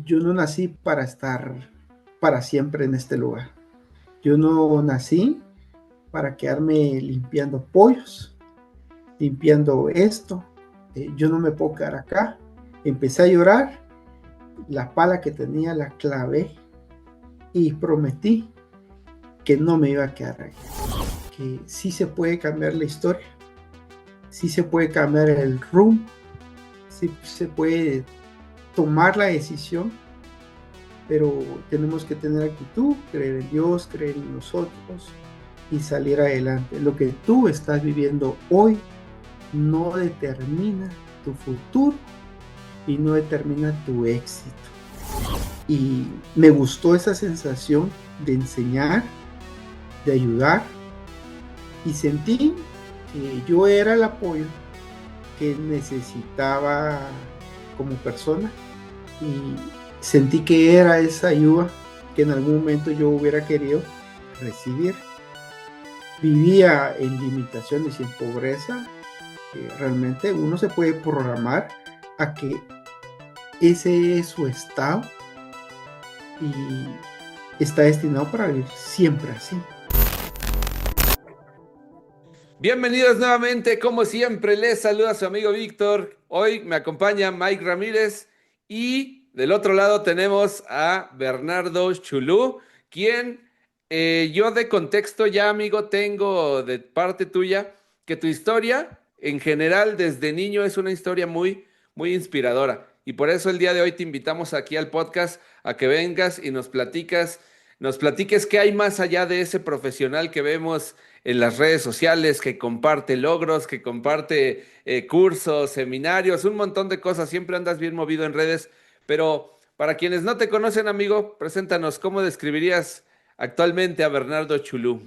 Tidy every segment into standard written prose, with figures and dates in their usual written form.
Yo no nací para estar para siempre en este lugar. Yo no nací para quedarme limpiando pollos, limpiando esto. Yo no me puedo quedar acá. Empecé a llorar, la pala que tenía la clavé y prometí que no me iba a quedar ahí. Que sí se puede cambiar la historia, sí se puede cambiar el rumbo, sí se puede tomar la decisión, pero tenemos que tener actitud, creer en Dios, creer en nosotros y salir adelante. Lo que tú estás viviendo hoy no determina tu futuro y no determina tu éxito. Y me gustó esa sensación de enseñar, de ayudar, y sentí que yo era el apoyo que necesitaba como persona, y sentí que era esa ayuda que en algún momento yo hubiera querido recibir. Vivía en limitaciones y en pobreza. Realmente uno se puede programar a que ese es su estado y está destinado para vivir siempre así. Bienvenidos nuevamente, como siempre, les saluda su amigo Víctor. Hoy me acompaña Mike Ramírez y del otro lado tenemos a Bernardo Chulú, quien yo de contexto ya, amigo, tengo de parte tuya que tu historia en general desde niño es una historia muy inspiradora. Y por eso el día de hoy te invitamos aquí al podcast a que vengas y nos platiques qué hay más allá de ese profesional que vemos en las redes sociales, que comparte logros, que comparte cursos, seminarios, un montón de cosas. Siempre andas bien movido en redes, pero para quienes no te conocen, amigo, preséntanos, ¿cómo describirías actualmente a Bernardo Chulú?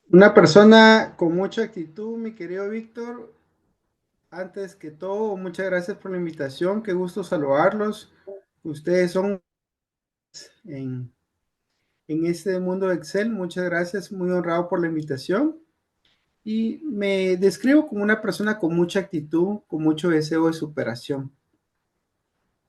Una persona con mucha actitud, mi querido Víctor. Antes que todo, muchas gracias por la invitación. Qué gusto saludarlos. Ustedes son en, en este mundo de Excel. Muchas gracias. Muy honrado por la invitación. Y me describo como una persona con mucha actitud, con mucho deseo de superación.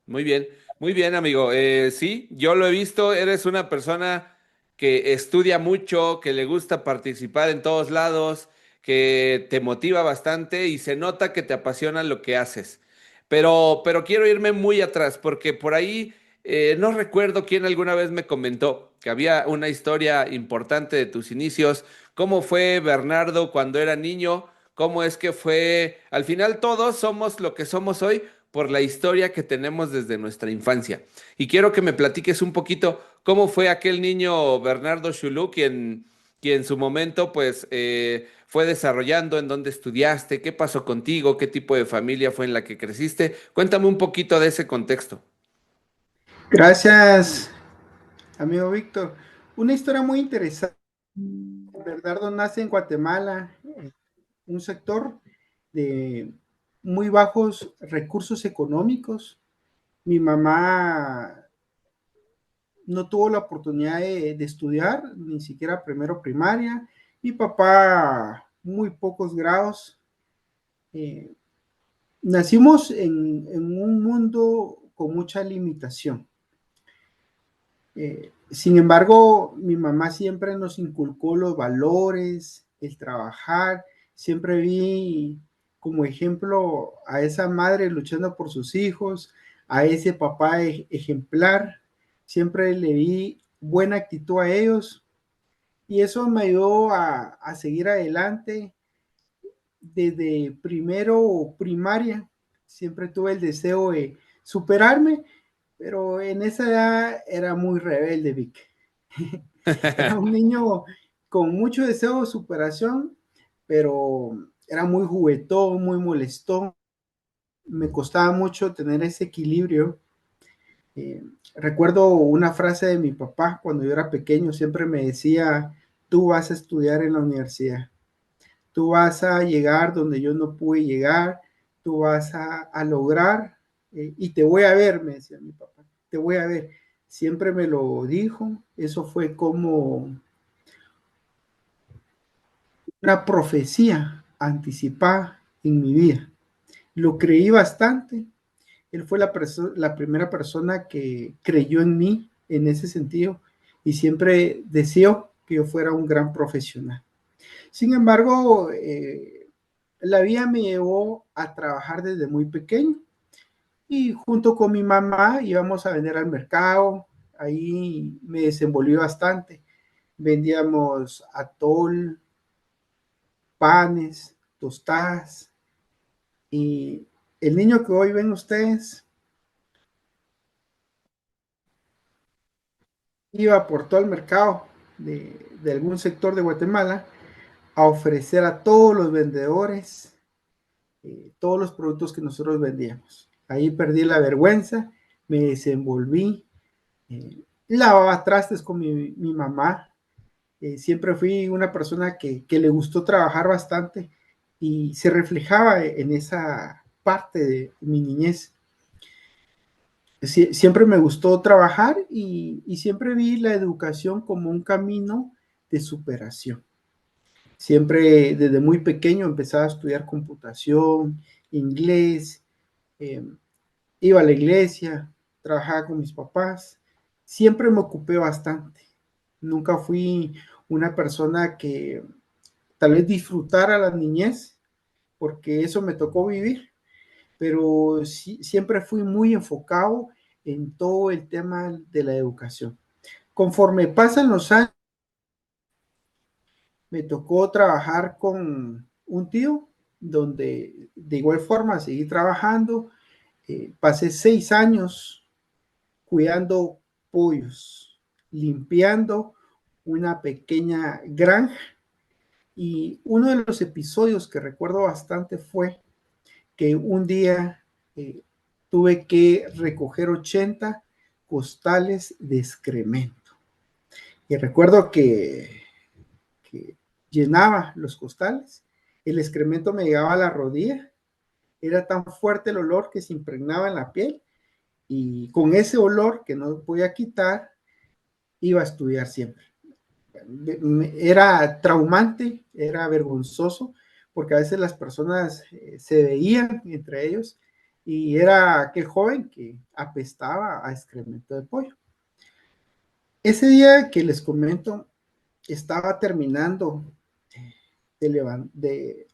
Muy bien, amigo. Sí, yo lo he visto, eres una persona que estudia mucho, que le gusta participar en todos lados, que te motiva bastante y se nota que te apasiona lo que haces. Pero quiero irme muy atrás porque por ahí no recuerdo quién alguna vez me comentó que había una historia importante de tus inicios, cómo fue Bernardo cuando era niño, cómo es que fue, al final todos somos lo que somos hoy por la historia que tenemos desde nuestra infancia. Y quiero que me platiques un poquito cómo fue aquel niño Bernardo Chulú, quien en su momento pues fue desarrollando, en dónde estudiaste, qué pasó contigo, qué tipo de familia fue en la que creciste. Cuéntame un poquito de ese contexto. Gracias, amigo Víctor. Una historia muy interesante. Bernardo nace en Guatemala, un sector de muy bajos recursos económicos. Mi mamá no tuvo la oportunidad de estudiar, ni siquiera primero primaria. Mi papá, muy pocos grados. Eh, Nacimos en un mundo con mucha limitación. Sin embargo, mi mamá siempre nos inculcó los valores, el trabajar. Siempre vi como ejemplo a esa madre luchando por sus hijos, a ese papá ejemplar. Siempre le vi buena actitud a ellos y eso me ayudó a seguir adelante. Desde primero primaria siempre tuve el deseo de superarme, pero en esa edad era muy rebelde, Vic. Era un niño con mucho deseo de superación, pero era muy juguetón, muy molestón. Me costaba mucho tener ese equilibrio. Eh, Recuerdo una frase de mi papá cuando yo era pequeño, siempre me decía, tú vas a estudiar en la universidad, tú vas a llegar donde yo no pude llegar, tú vas a lograr, y te voy a ver, me decía mi papá, te voy a ver. Siempre me lo dijo, eso fue como una profecía anticipada en mi vida. Lo creí bastante. Él fue la primera persona que creyó en mí en ese sentido y siempre deseó que yo fuera un gran profesional. Sin embargo, la vida me llevó a trabajar desde muy pequeño y junto con mi mamá íbamos a vender al mercado. Ahí me desenvolví bastante. Vendíamos atol, panes, tostadas, y el niño que hoy ven ustedes iba por todo el mercado de algún sector de Guatemala a ofrecer a todos los vendedores todos los productos que nosotros vendíamos. Ahí perdí la vergüenza, me desenvolví, lavaba trastes con mi mamá. Siempre fui una persona que le gustó trabajar bastante y se reflejaba en esa parte de mi niñez. Siempre me gustó trabajar y siempre vi la educación como un camino de superación. Siempre desde muy pequeño empezaba a estudiar computación, inglés, eh, iba a la iglesia, trabajaba con mis papás, siempre me ocupé bastante. Nunca fui una persona que tal vez disfrutara la niñez, porque eso me tocó vivir, pero sí, siempre fui muy enfocado en todo el tema de la educación. Conforme pasan los años, me tocó trabajar con un tío, donde de igual forma seguí trabajando. Pasé 6 años cuidando pollos, limpiando una pequeña granja, y uno de los episodios que recuerdo bastante fue que un día eh, tuve que recoger 80 costales de excremento. Y recuerdo que llenaba los costales, el excremento me llegaba a la rodilla, era tan fuerte el olor que se impregnaba en la piel, y con ese olor que no podía quitar, iba a estudiar siempre. Era traumante, era vergonzoso, porque a veces las personas se veían entre ellos y era aquel joven que apestaba a excremento de pollo. Ese día que les comento, estaba terminando de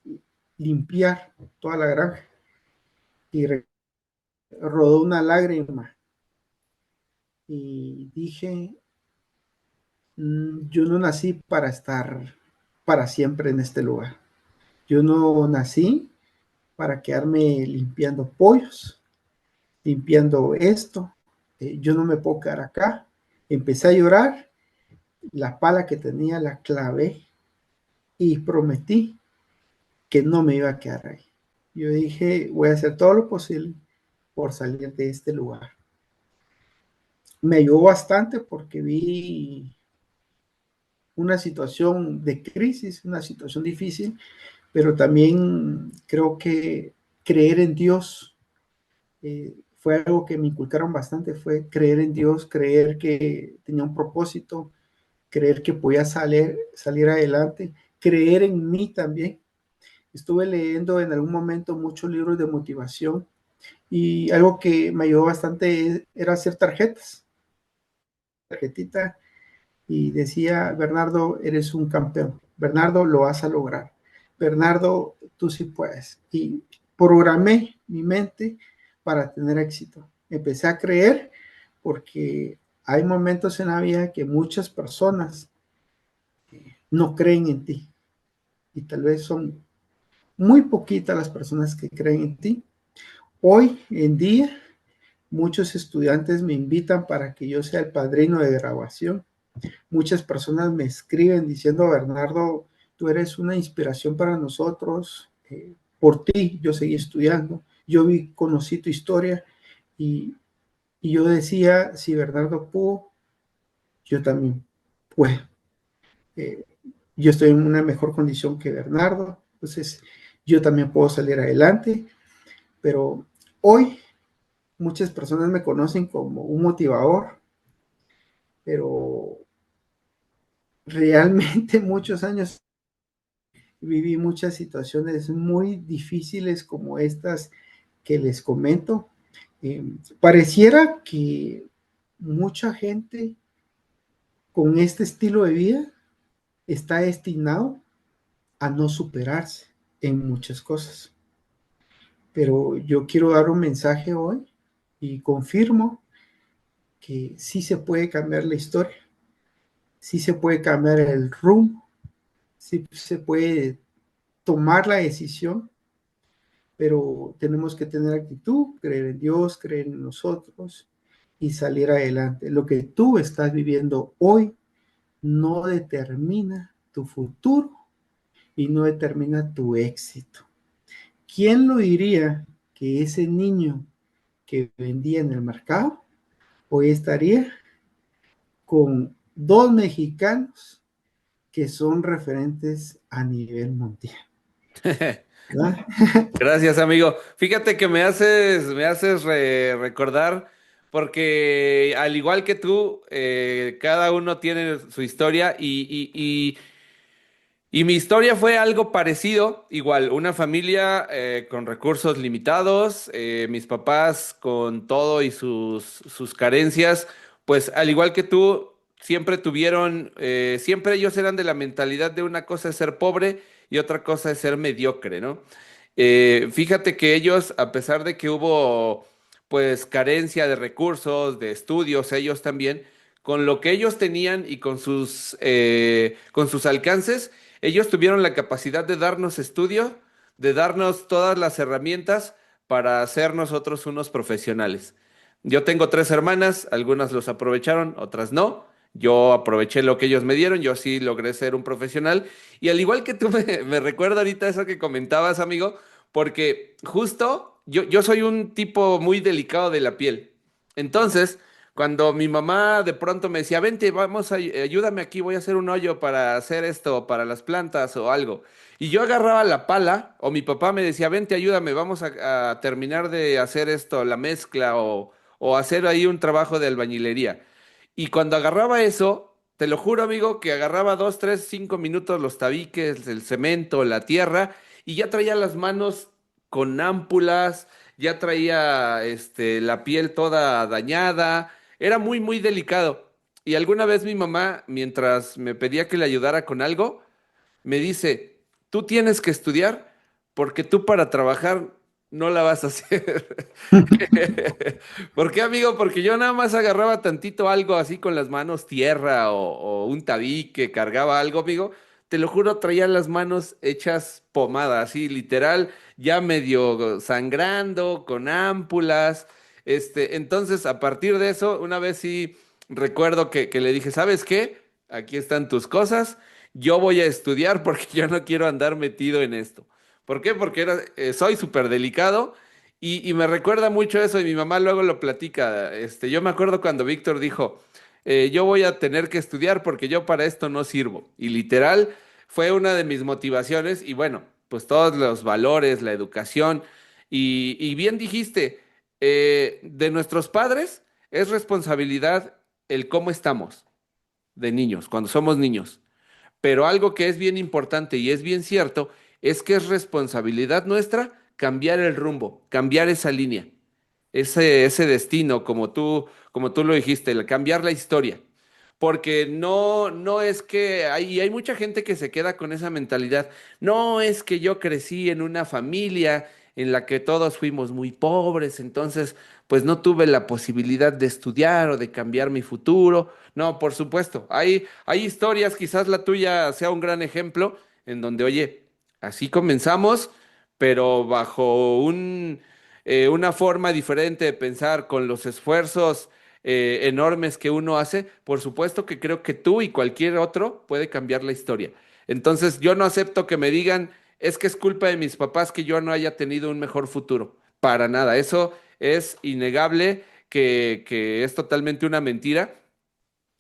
limpiar toda la granja y rodó una lágrima y dije, yo no nací para estar para siempre en este lugar. Yo no nací para quedarme limpiando pollos, limpiando esto. Yo no me puedo quedar acá. Empecé a llorar, la pala que tenía la clavé y prometí que no me iba a quedar ahí. Yo dije, voy a hacer todo lo posible por salir de este lugar. Me ayudó bastante porque vi una situación de crisis, una situación difícil, pero también creo que creer en Dios fue algo que me inculcaron bastante, fue creer en Dios, creer que tenía un propósito, creer que podía salir adelante, creer en mí también. Estuve leyendo en algún momento muchos libros de motivación y algo que me ayudó bastante era hacer tarjetita, y decía, Bernardo, eres un campeón. Bernardo, lo vas a lograr. Bernardo, tú sí puedes. Y programé mi mente para tener éxito. Empecé a creer porque hay momentos en la vida que muchas personas no creen en ti. Y tal vez son muy poquitas las personas que creen en ti. Hoy en día, muchos estudiantes me invitan para que yo sea el padrino de graduación. Muchas personas me escriben diciendo, Bernardo, tú eres una inspiración para nosotros, por ti yo seguí estudiando, conocí tu historia, y, y yo decía, si Bernardo pudo, yo también puedo. Eh, yo estoy en una mejor condición que Bernardo, entonces yo también puedo salir adelante, pero hoy muchas personas me conocen como un motivador, pero realmente muchos años viví muchas situaciones muy difíciles como estas que les comento, Eh, Pareciera que mucha gente con este estilo de vida está destinado a no superarse en muchas cosas. Pero yo quiero dar un mensaje hoy y confirmo que sí se puede cambiar la historia, sí se puede cambiar el rumbo, sí se puede tomar la decisión, pero tenemos que tener actitud, creer en Dios, creer en nosotros y salir adelante. Lo que tú estás viviendo hoy no determina tu futuro y no determina tu éxito. ¿Quién lo diría que ese niño que vendía en el mercado hoy estaría con dos mexicanos que son referentes a nivel mundial? ¿Verdad? Gracias, amigo. Fíjate que me haces recordar, porque al igual que tú, cada uno tiene su historia y mi historia fue algo parecido, igual, una familia con recursos limitados, mis papás con todo y sus carencias, pues al igual que tú, siempre tuvieron, siempre ellos eran de la mentalidad de una cosa es ser pobre y otra cosa es ser mediocre, ¿no? Fíjate que ellos, a pesar de que hubo pues carencia de recursos, de estudios, ellos también, con lo que ellos tenían y con sus alcances, ellos tuvieron la capacidad de darnos estudio, de darnos todas las herramientas para ser nosotros unos profesionales. Yo tengo tres hermanas, algunas los aprovecharon, otras no. Yo aproveché lo que ellos me dieron, yo sí logré ser un profesional. Y al igual que tú me recuerda ahorita eso que comentabas, amigo, porque justo yo soy un tipo muy delicado de la piel. Entonces, cuando mi mamá de pronto me decía, vente, vamos, ayúdame aquí, voy a hacer un hoyo para hacer esto, para las plantas o algo. Y yo agarraba la pala, o mi papá me decía, vente, ayúdame, vamos a terminar de hacer esto, la mezcla o hacer ahí un trabajo de albañilería. Y cuando agarraba eso, te lo juro, amigo, que agarraba 2, 3, 5 minutos los tabiques, el cemento, la tierra, y ya traía las manos con ámpulas, ya traía la piel toda dañada, era muy, muy delicado. Y alguna vez mi mamá, mientras me pedía que le ayudara con algo, me dice, tú tienes que estudiar porque tú para trabajar no la vas a hacer. ¿Por qué, amigo? Porque yo nada más agarraba tantito algo así con las manos, tierra o un tabique, cargaba algo, amigo. Te lo juro, traía las manos hechas pomada, así literal, ya medio sangrando, con ámpulas. Entonces, a partir de eso, una vez sí recuerdo que le dije, ¿sabes qué? Aquí están tus cosas. Yo voy a estudiar porque yo no quiero andar metido en esto. ¿Por qué? Porque soy súper delicado y me recuerda mucho eso y mi mamá luego lo platica. Yo me acuerdo cuando Víctor dijo, yo voy a tener que estudiar porque yo para esto no sirvo. Y literal fue una de mis motivaciones y bueno, pues todos los valores, la educación y bien dijiste, de nuestros padres es responsabilidad el cómo estamos de niños, cuando somos niños. Pero algo que es bien importante y es bien cierto es que es responsabilidad nuestra cambiar el rumbo, cambiar esa línea, ese destino, como tú lo dijiste, cambiar la historia. Porque no es que hay mucha gente que se queda con esa mentalidad. No es que yo crecí en una familia en la que todos fuimos muy pobres, entonces pues no tuve la posibilidad de estudiar o de cambiar mi futuro. No, por supuesto, hay historias, quizás la tuya sea un gran ejemplo, en donde, oye, así comenzamos, pero bajo una forma diferente de pensar, con los esfuerzos enormes que uno hace, por supuesto que creo que tú y cualquier otro puede cambiar la historia. Entonces, yo no acepto que me digan, es que es culpa de mis papás que yo no haya tenido un mejor futuro. Para nada, eso es innegable, que es totalmente una mentira.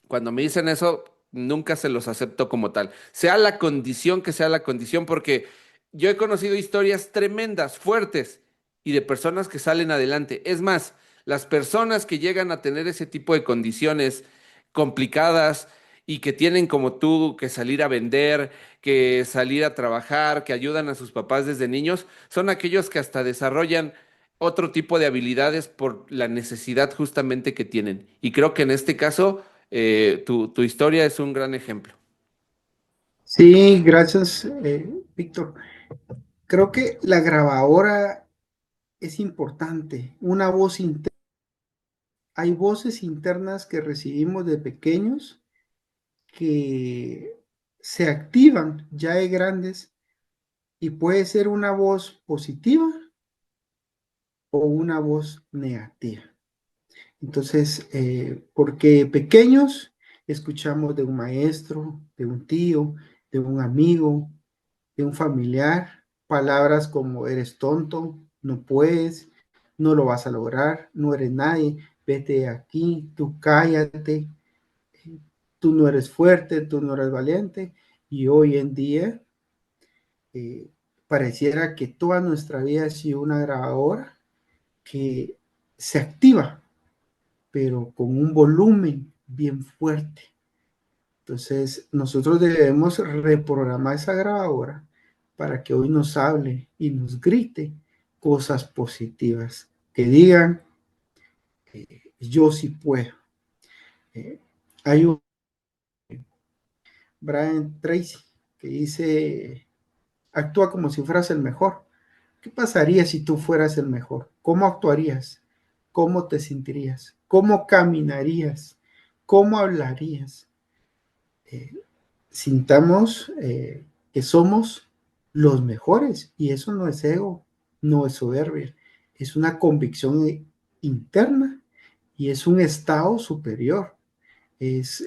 Cuando me dicen eso, nunca se los acepto como tal. Sea la condición que sea la condición, porque yo he conocido historias tremendas, fuertes, y de personas que salen adelante. Es más, las personas que llegan a tener ese tipo de condiciones complicadas y que tienen como tú que salir a vender, que salir a trabajar, que ayudan a sus papás desde niños, son aquellos que hasta desarrollan otro tipo de habilidades por la necesidad justamente que tienen. Y creo que en este caso, tu historia es un gran ejemplo. Sí, gracias, Víctor. Creo que la grabadora es importante. Una voz interna. Hay voces internas que recibimos de pequeños que se activan ya de grandes y puede ser una voz positiva o una voz negativa. Entonces, porque pequeños escuchamos de un maestro, de un tío, de un amigo, de un familiar, palabras como eres tonto, no puedes, no lo vas a lograr, no eres nadie, vete de aquí, tú cállate, tú no eres fuerte, tú no eres valiente. Y hoy en día eh, pareciera que toda nuestra vida ha sido una grabadora que se activa, pero con un volumen bien fuerte. Entonces, nosotros debemos reprogramar esa grabadora para que hoy nos hable y nos grite cosas positivas, que digan, yo sí puedo. Eh, hay un Brian Tracy que dice, actúa como si fueras el mejor. ¿Qué pasaría si tú fueras el mejor? ¿Cómo actuarías? ¿Cómo te sentirías? ¿Cómo caminarías? ¿Cómo hablarías? Eh, Sintamos que somos los mejores y eso no es ego, no es soberbia, es una convicción interna y es un estado superior, es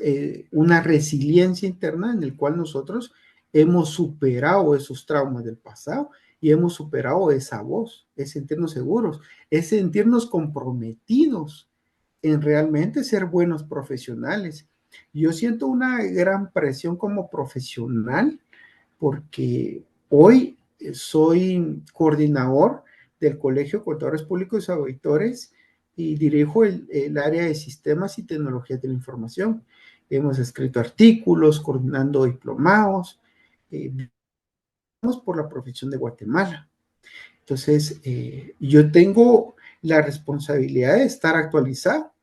una resiliencia interna en el cual nosotros hemos superado esos traumas del pasado y hemos superado esa voz, es sentirnos seguros, es sentirnos comprometidos en realmente ser buenos profesionales. Yo siento una gran presión como profesional porque hoy soy coordinador del Colegio de Contadores Públicos y Auditores y dirijo el área de sistemas y tecnologías de la información. Hemos escrito artículos, coordinando diplomados, por la profesión de Guatemala. Entonces, yo tengo la responsabilidad de estar actualizado.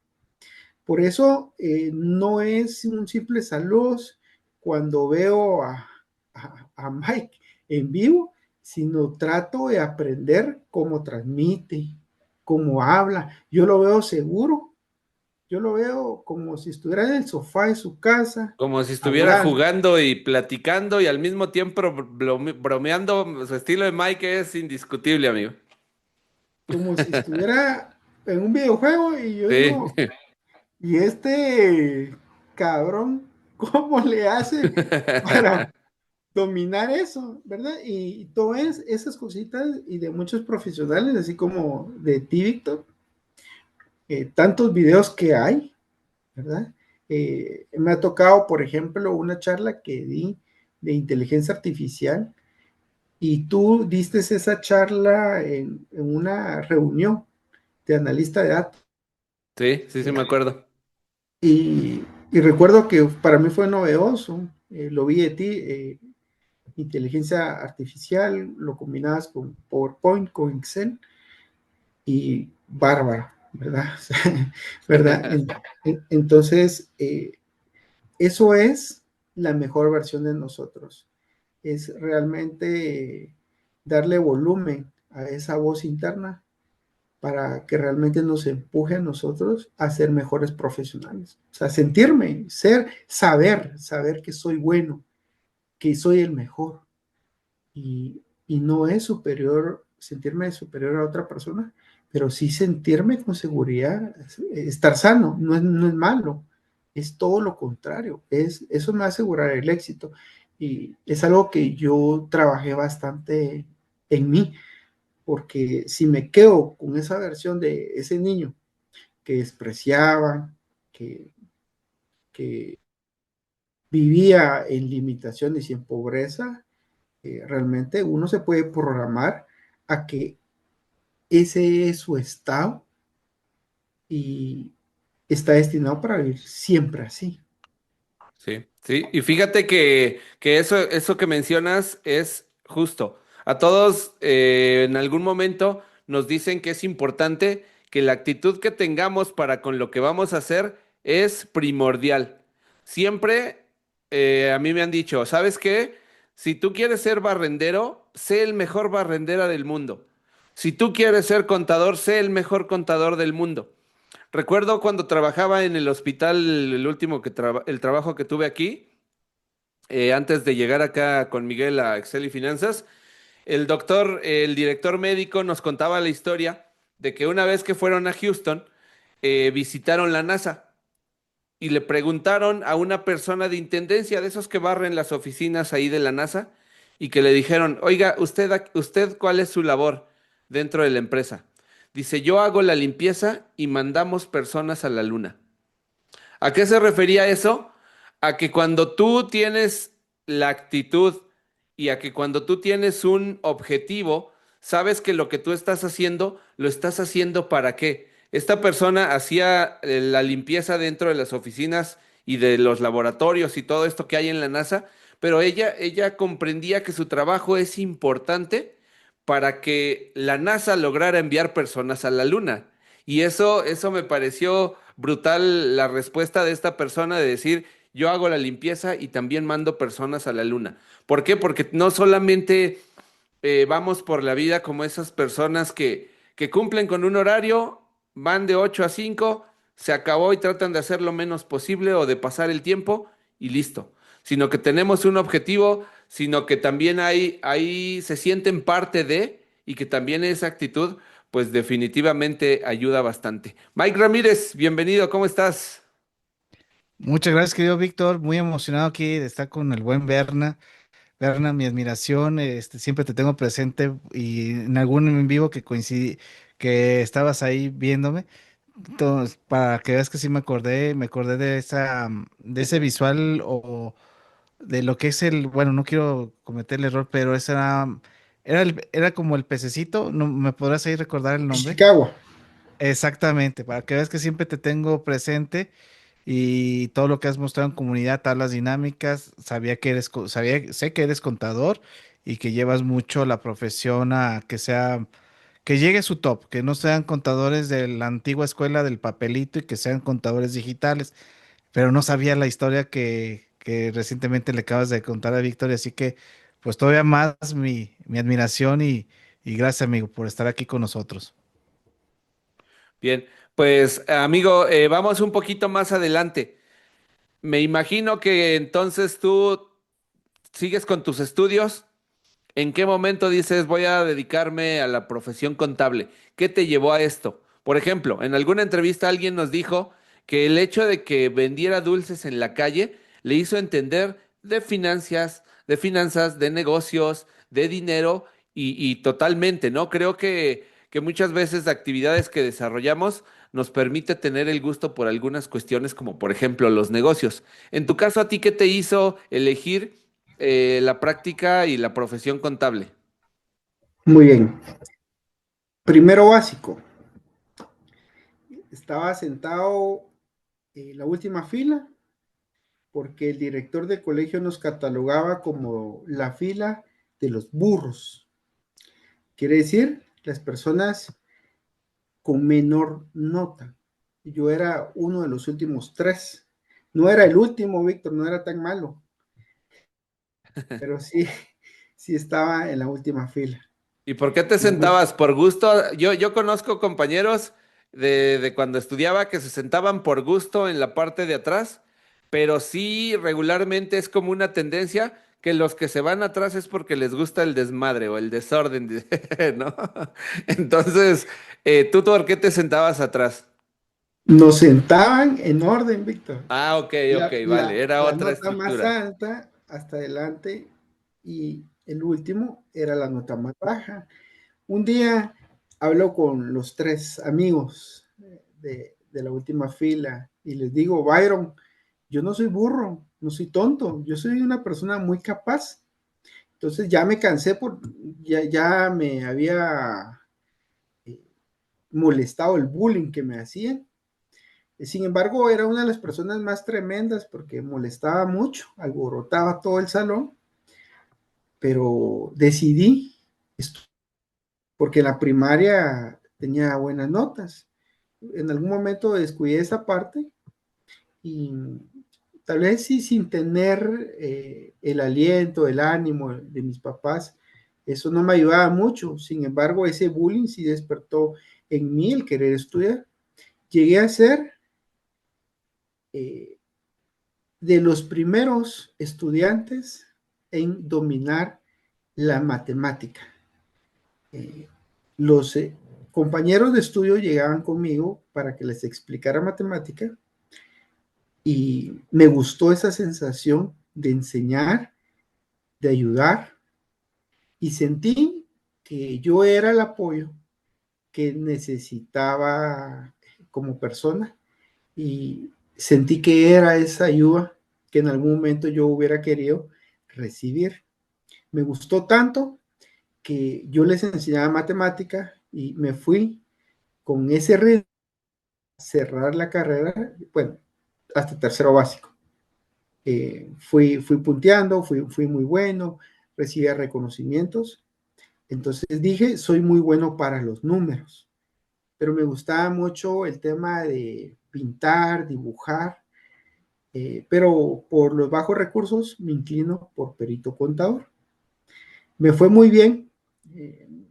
Por eso no es un simple saludo cuando veo a Mike en vivo, sino trato de aprender cómo transmite, cómo habla. Yo lo veo seguro, yo lo veo como si estuviera en el sofá de su casa, Como si estuviera hablando, jugando y platicando y al mismo tiempo bromeando. Su estilo de Mike es indiscutible, amigo. como si estuviera en un videojuego y yo Sí. digo, ¿y este cabrón cómo le hace para dominar eso, ¿verdad? Y todas esas cositas y de muchos profesionales, así como de ti, Víctor, tantos videos que hay, ¿verdad? Me ha tocado, por ejemplo, una charla que di de inteligencia artificial y tú diste esa charla en una reunión de analista de datos. Sí, sí, sí, me acuerdo. Y recuerdo que para mí fue novedoso, lo vi de ti, inteligencia artificial, lo combinabas con PowerPoint, con Excel y bárbaro, ¿verdad? ¿Verdad? Entonces, eso es la mejor versión de nosotros. Es realmente darle volumen a esa voz interna para que realmente nos empuje a nosotros a ser mejores profesionales. O sea, sentirme, saber que soy bueno, que soy el mejor y no es superior, sentirme superior a otra persona, pero sí sentirme con seguridad, estar sano, no es malo, es todo lo contrario, eso me va a asegurar el éxito y es algo que yo trabajé bastante en mí, porque si me quedo con esa versión de ese niño que despreciaba, que, que vivía en limitaciones y en pobreza, realmente uno se puede programar a que ese es su estado y está destinado para vivir siempre así. Sí, sí. Y fíjate que eso que mencionas es justo. A todos en algún momento nos dicen que es importante que la actitud que tengamos para con lo que vamos a hacer es primordial. Siempre a mí me han dicho, ¿sabes qué? Si tú quieres ser barrendero, sé el mejor barrendera del mundo. Si tú quieres ser contador, sé el mejor contador del mundo. Recuerdo cuando trabajaba en el hospital, el último el trabajo que tuve aquí, antes de llegar acá con Miguel a Excel y Finanzas, el director médico nos contaba la historia de que una vez que fueron a Houston, visitaron la NASA y le preguntaron a una persona de intendencia, de esos que barren las oficinas ahí de la NASA, y que le dijeron, oiga, usted, ¿cuál es su labor dentro de la empresa? Dice, yo hago la limpieza y mandamos personas a la luna. ¿A qué se refería eso? A que cuando tú tienes la actitud y a que cuando tú tienes un objetivo, sabes que lo que tú estás haciendo, lo estás haciendo para qué. Esta persona hacía la limpieza dentro de las oficinas y de los laboratorios y todo esto que hay en la NASA, pero ella comprendía que su trabajo es importante para que la NASA lograra enviar personas a la Luna. Y eso me pareció brutal la respuesta de esta persona de decir, yo hago la limpieza y también mando personas a la luna. ¿Por qué? Porque no solamente vamos por la vida como esas personas que cumplen con un horario, van de 8 a 5, se acabó y tratan de hacer lo menos posible o de pasar el tiempo y listo. Sino que tenemos un objetivo, sino que también ahí se sienten parte de y que también esa actitud pues definitivamente ayuda bastante. Mike Ramírez, bienvenido, ¿cómo estás? Muchas gracias, querido Víctor. Muy emocionado aquí de estar con el buen Berna. Berna, mi admiración, siempre te tengo presente y en algún en vivo que coincidí, que estabas ahí viéndome. Entonces, para que veas que sí me acordé de de ese visual o de lo que es bueno, no quiero cometer el error, pero era como el pececito, ¿no me podrás ahí recordar el nombre? Ishikawa. Exactamente, para que veas que siempre te tengo presente y todo lo que has mostrado en comunidad, tablas dinámicas, sé que eres contador y que llevas mucho la profesión a que llegue a su top, que no sean contadores de la antigua escuela del papelito y que sean contadores digitales, pero no sabía la historia que recientemente le acabas de contar a Víctor, así que pues todavía más mi admiración y gracias amigo por estar aquí con nosotros. Bien, pues amigo, vamos un poquito más adelante. Me imagino que entonces tú sigues con tus estudios. ¿En qué momento dices voy a dedicarme a la profesión contable? ¿Qué te llevó a esto? Por ejemplo, en alguna entrevista alguien nos dijo que el hecho de que vendiera dulces en la calle le hizo entender de finanzas, de negocios, de dinero y totalmente, ¿no? Creo que muchas veces de actividades que desarrollamos nos permite tener el gusto por algunas cuestiones como por ejemplo los negocios. En tu caso, ¿a ti qué te hizo elegir la práctica y la profesión contable? Muy bien. Primero básico. Estaba sentado en la última fila porque el director del colegio nos catalogaba como la fila de los burros. Quiere decir, las personas con menor nota. Yo era uno de los últimos tres. No era el último, Víctor, no era tan malo, pero sí, sí estaba en la última fila. ¿Y por qué te Me gusta. sentabas? ¿Por gusto? Yo conozco compañeros de cuando estudiaba que se sentaban por gusto en la parte de atrás, pero sí regularmente es como una tendencia que los que se van atrás es porque les gusta el desmadre o el desorden, ¿no? Entonces, ¿tú por qué te sentabas atrás? Nos sentaban en orden, Víctor. Ah, ok, ok, La, vale, la, era la otra nota más estructura. alta hasta adelante y el último era la nota más baja. Un día hablo con los tres amigos de la última fila y les digo, Byron, yo no soy burro, no soy tonto, yo soy una persona muy capaz. Entonces ya me cansé ya me había eh, molestado el bullying que me hacían. Sin embargo, era una de las personas más tremendas porque molestaba mucho, alborotaba todo el salón, pero decidí estudiar porque en la primaria tenía buenas notas. En algún momento descuidé esa parte y tal vez sí sin tener el aliento, el ánimo de mis papás, eso no me ayudaba mucho. Sin embargo, ese bullying sí despertó en mí el querer estudiar. Llegué a ser de los primeros estudiantes en dominar la matemática. Los compañeros de estudio llegaban conmigo para que les explicara matemática y me gustó esa sensación de enseñar, de ayudar, y sentí que yo era el apoyo que necesitaba como persona, y sentí que era esa ayuda que en algún momento yo hubiera querido recibir. Me gustó tanto que yo les enseñaba matemática y me fui con ese ritmo a cerrar la carrera, bueno, hasta tercero básico. Fui punteando, fui muy bueno, recibía reconocimientos. Entonces dije, soy muy bueno para los números, pero me gustaba mucho el tema de pintar, dibujar, pero por los bajos recursos me inclino por perito contador. Me fue muy bien,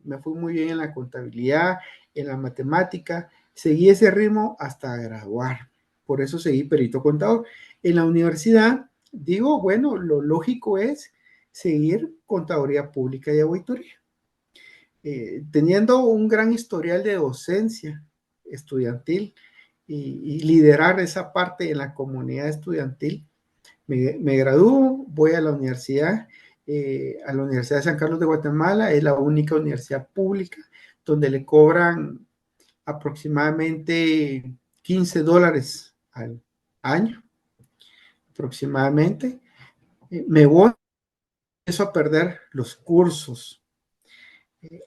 me fue muy bien en la contabilidad, en la matemática, seguí ese ritmo hasta graduar, por eso seguí perito contador. En la universidad, digo, bueno, lo lógico es seguir contaduría pública y auditoría. Teniendo un gran historial de docencia estudiantil y liderar esa parte en la comunidad estudiantil, me gradúo, voy a la Universidad de San Carlos de Guatemala. Es la única universidad pública donde le cobran aproximadamente $15 al año, aproximadamente. Me voy, empiezo a perder los cursos.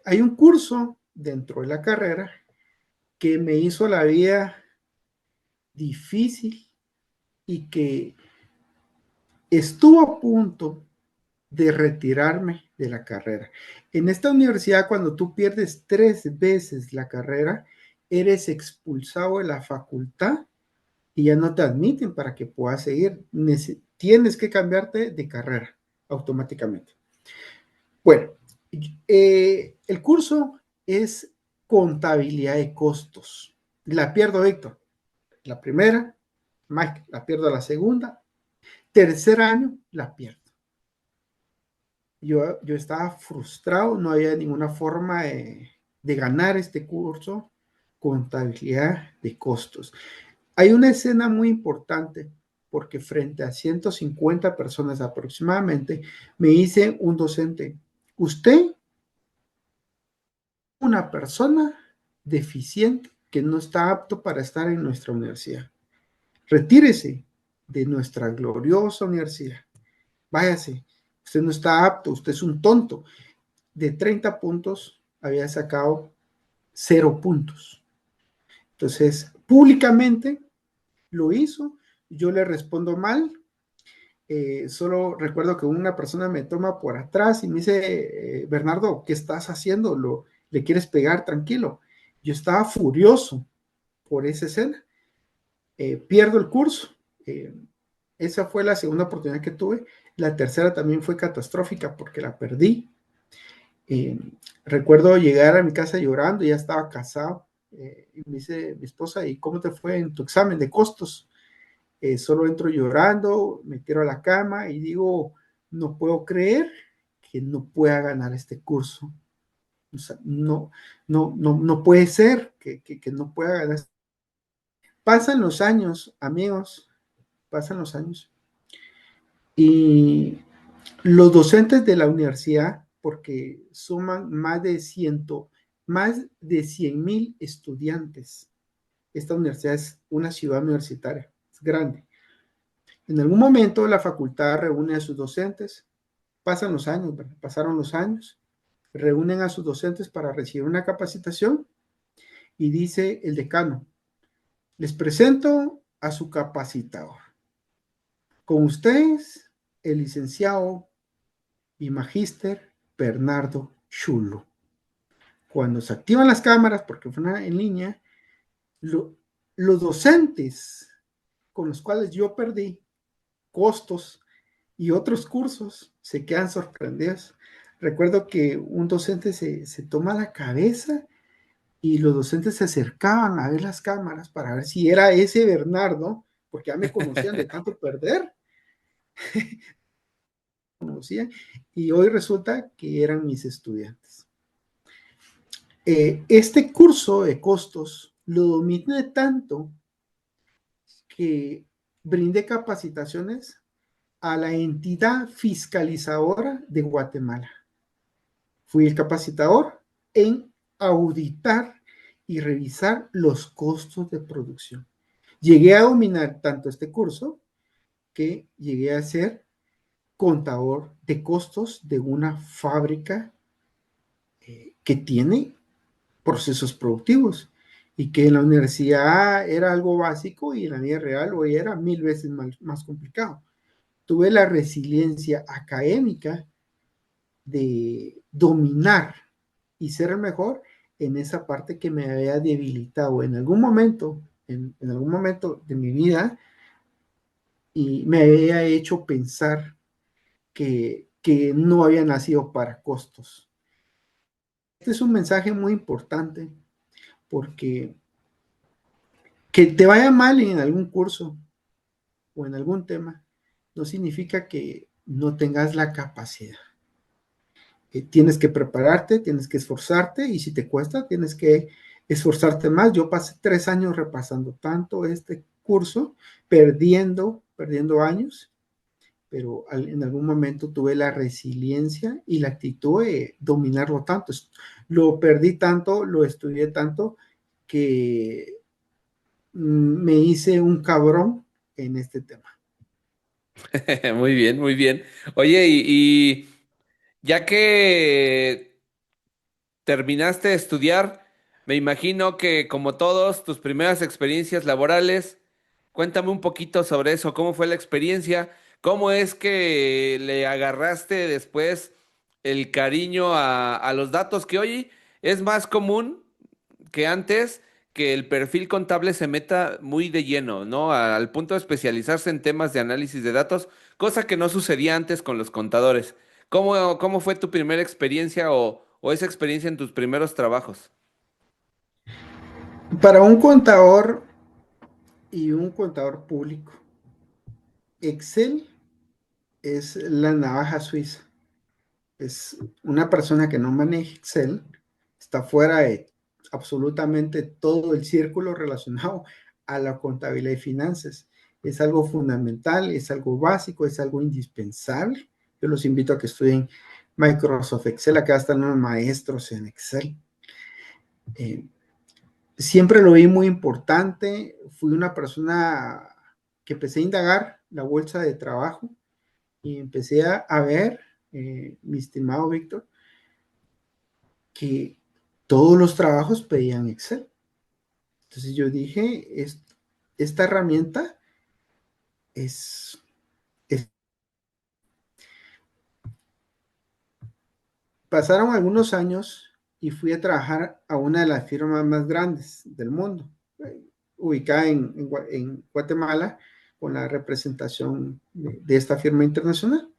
Hay un curso dentro de la carrera que me hizo la vida difícil y que estuvo a punto de retirarme de la carrera. En esta universidad, cuando tú pierdes 3 veces la carrera, eres expulsado de la facultad y ya no te admiten para que puedas seguir. Tienes que cambiarte de carrera automáticamente. Bueno, el curso es contabilidad de costos. La pierdo, Héctor. La primera, Mike, la pierdo la segunda. Tercer año, la pierdo. Yo estaba frustrado, no había ninguna forma de ganar este curso, contabilidad de costos. Hay una escena muy importante porque frente a 150 personas aproximadamente, me dice un docente, usted es una persona deficiente que no está apto para estar en nuestra universidad. Retírese de nuestra gloriosa universidad. Váyase, usted no está apto, usted es un tonto. De 30 puntos había sacado 0 puntos. Entonces, públicamente lo hizo, yo le respondo mal. Solo recuerdo que una persona me toma por atrás y me dice, Bernardo, ¿qué estás haciendo? ¿Le quieres pegar? Tranquilo. Yo estaba furioso por esa escena. Pierdo el curso. Esa fue la segunda oportunidad que tuve. La tercera también fue catastrófica porque la perdí. Recuerdo llegar a mi casa llorando, ya estaba casado, y me dice mi esposa, ¿y cómo te fue en tu examen de costos? Solo entro llorando, me tiro a la cama y digo, no puedo creer que no pueda ganar este curso. O sea, no puede ser que no pueda ganar. Pasan los años, amigos, pasan los años. Y los docentes de la universidad, porque suman más de 100,000 estudiantes. Esta universidad es una ciudad universitaria, es grande. En algún momento la facultad reúne a sus docentes, pasan los años, ¿verdad? Pasaron los años, reúnen a sus docentes para recibir una capacitación y dice el decano, les presento a su capacitador. Con ustedes, el licenciado y magíster Bernardo Chulo. cuando se activan las cámaras, porque fue en línea, los docentes con los cuales yo perdí costos y otros cursos se quedan sorprendidos. Recuerdo que un docente se toma la cabeza y los docentes se acercaban a ver las cámaras para ver si era ese Bernardo, porque ya me conocían de tanto perder, conocían, y hoy resulta que eran mis estudiantes. Este curso de costos lo dominé tanto que brindé capacitaciones a la entidad fiscalizadora de Guatemala. Fui el capacitador en auditar y revisar los costos de producción. Llegué a dominar tanto este curso que llegué a ser contador de costos de una fábrica que tiene procesos productivos y que en la universidad era algo básico y en la vida real hoy era 1000 veces más complicado. Tuve la resiliencia académica de dominar y ser el mejor en esa parte que me había debilitado en algún momento, en algún momento de mi vida, y me había hecho pensar que no había nacido para costos. Este es un mensaje muy importante porque que te vaya mal en algún curso o en algún tema no significa que no tengas la capacidad. Tienes que prepararte, tienes que esforzarte y si te cuesta, tienes que esforzarte más. Yo pasé 3 años repasando tanto este curso, perdiendo años, pero en algún momento tuve la resiliencia y la actitud de dominarlo tanto. Lo perdí tanto, lo estudié tanto que me hice un cabrón en este tema. Muy bien, muy bien. Oye, y ya que terminaste de estudiar, me imagino que como todos, tus primeras experiencias laborales, cuéntame un poquito sobre eso, cómo fue la experiencia, cómo es que le agarraste después el cariño a los datos, que hoy es más común que antes que el perfil contable se meta muy de lleno, ¿no? Al punto de especializarse en temas de análisis de datos, cosa que no sucedía antes con los contadores. ¿Cómo fue tu primera experiencia o esa experiencia en tus primeros trabajos? Para un contador y un contador público, Excel es la navaja suiza. Es una persona que no maneja Excel, está fuera de absolutamente todo el círculo relacionado a la contabilidad y finanzas. Es algo fundamental, es algo básico, es algo indispensable. Yo los invito a que estudien Microsoft Excel, acá están los maestros en Excel. Siempre lo vi muy importante, fui una persona que empecé a indagar la bolsa de trabajo y empecé a ver, mi estimado Víctor, que todos los trabajos pedían Excel. Entonces yo dije, esta herramienta es. Pasaron algunos años y fui a trabajar a una de las firmas más grandes del mundo, ubicada en Guatemala, con la representación de esta firma internacional.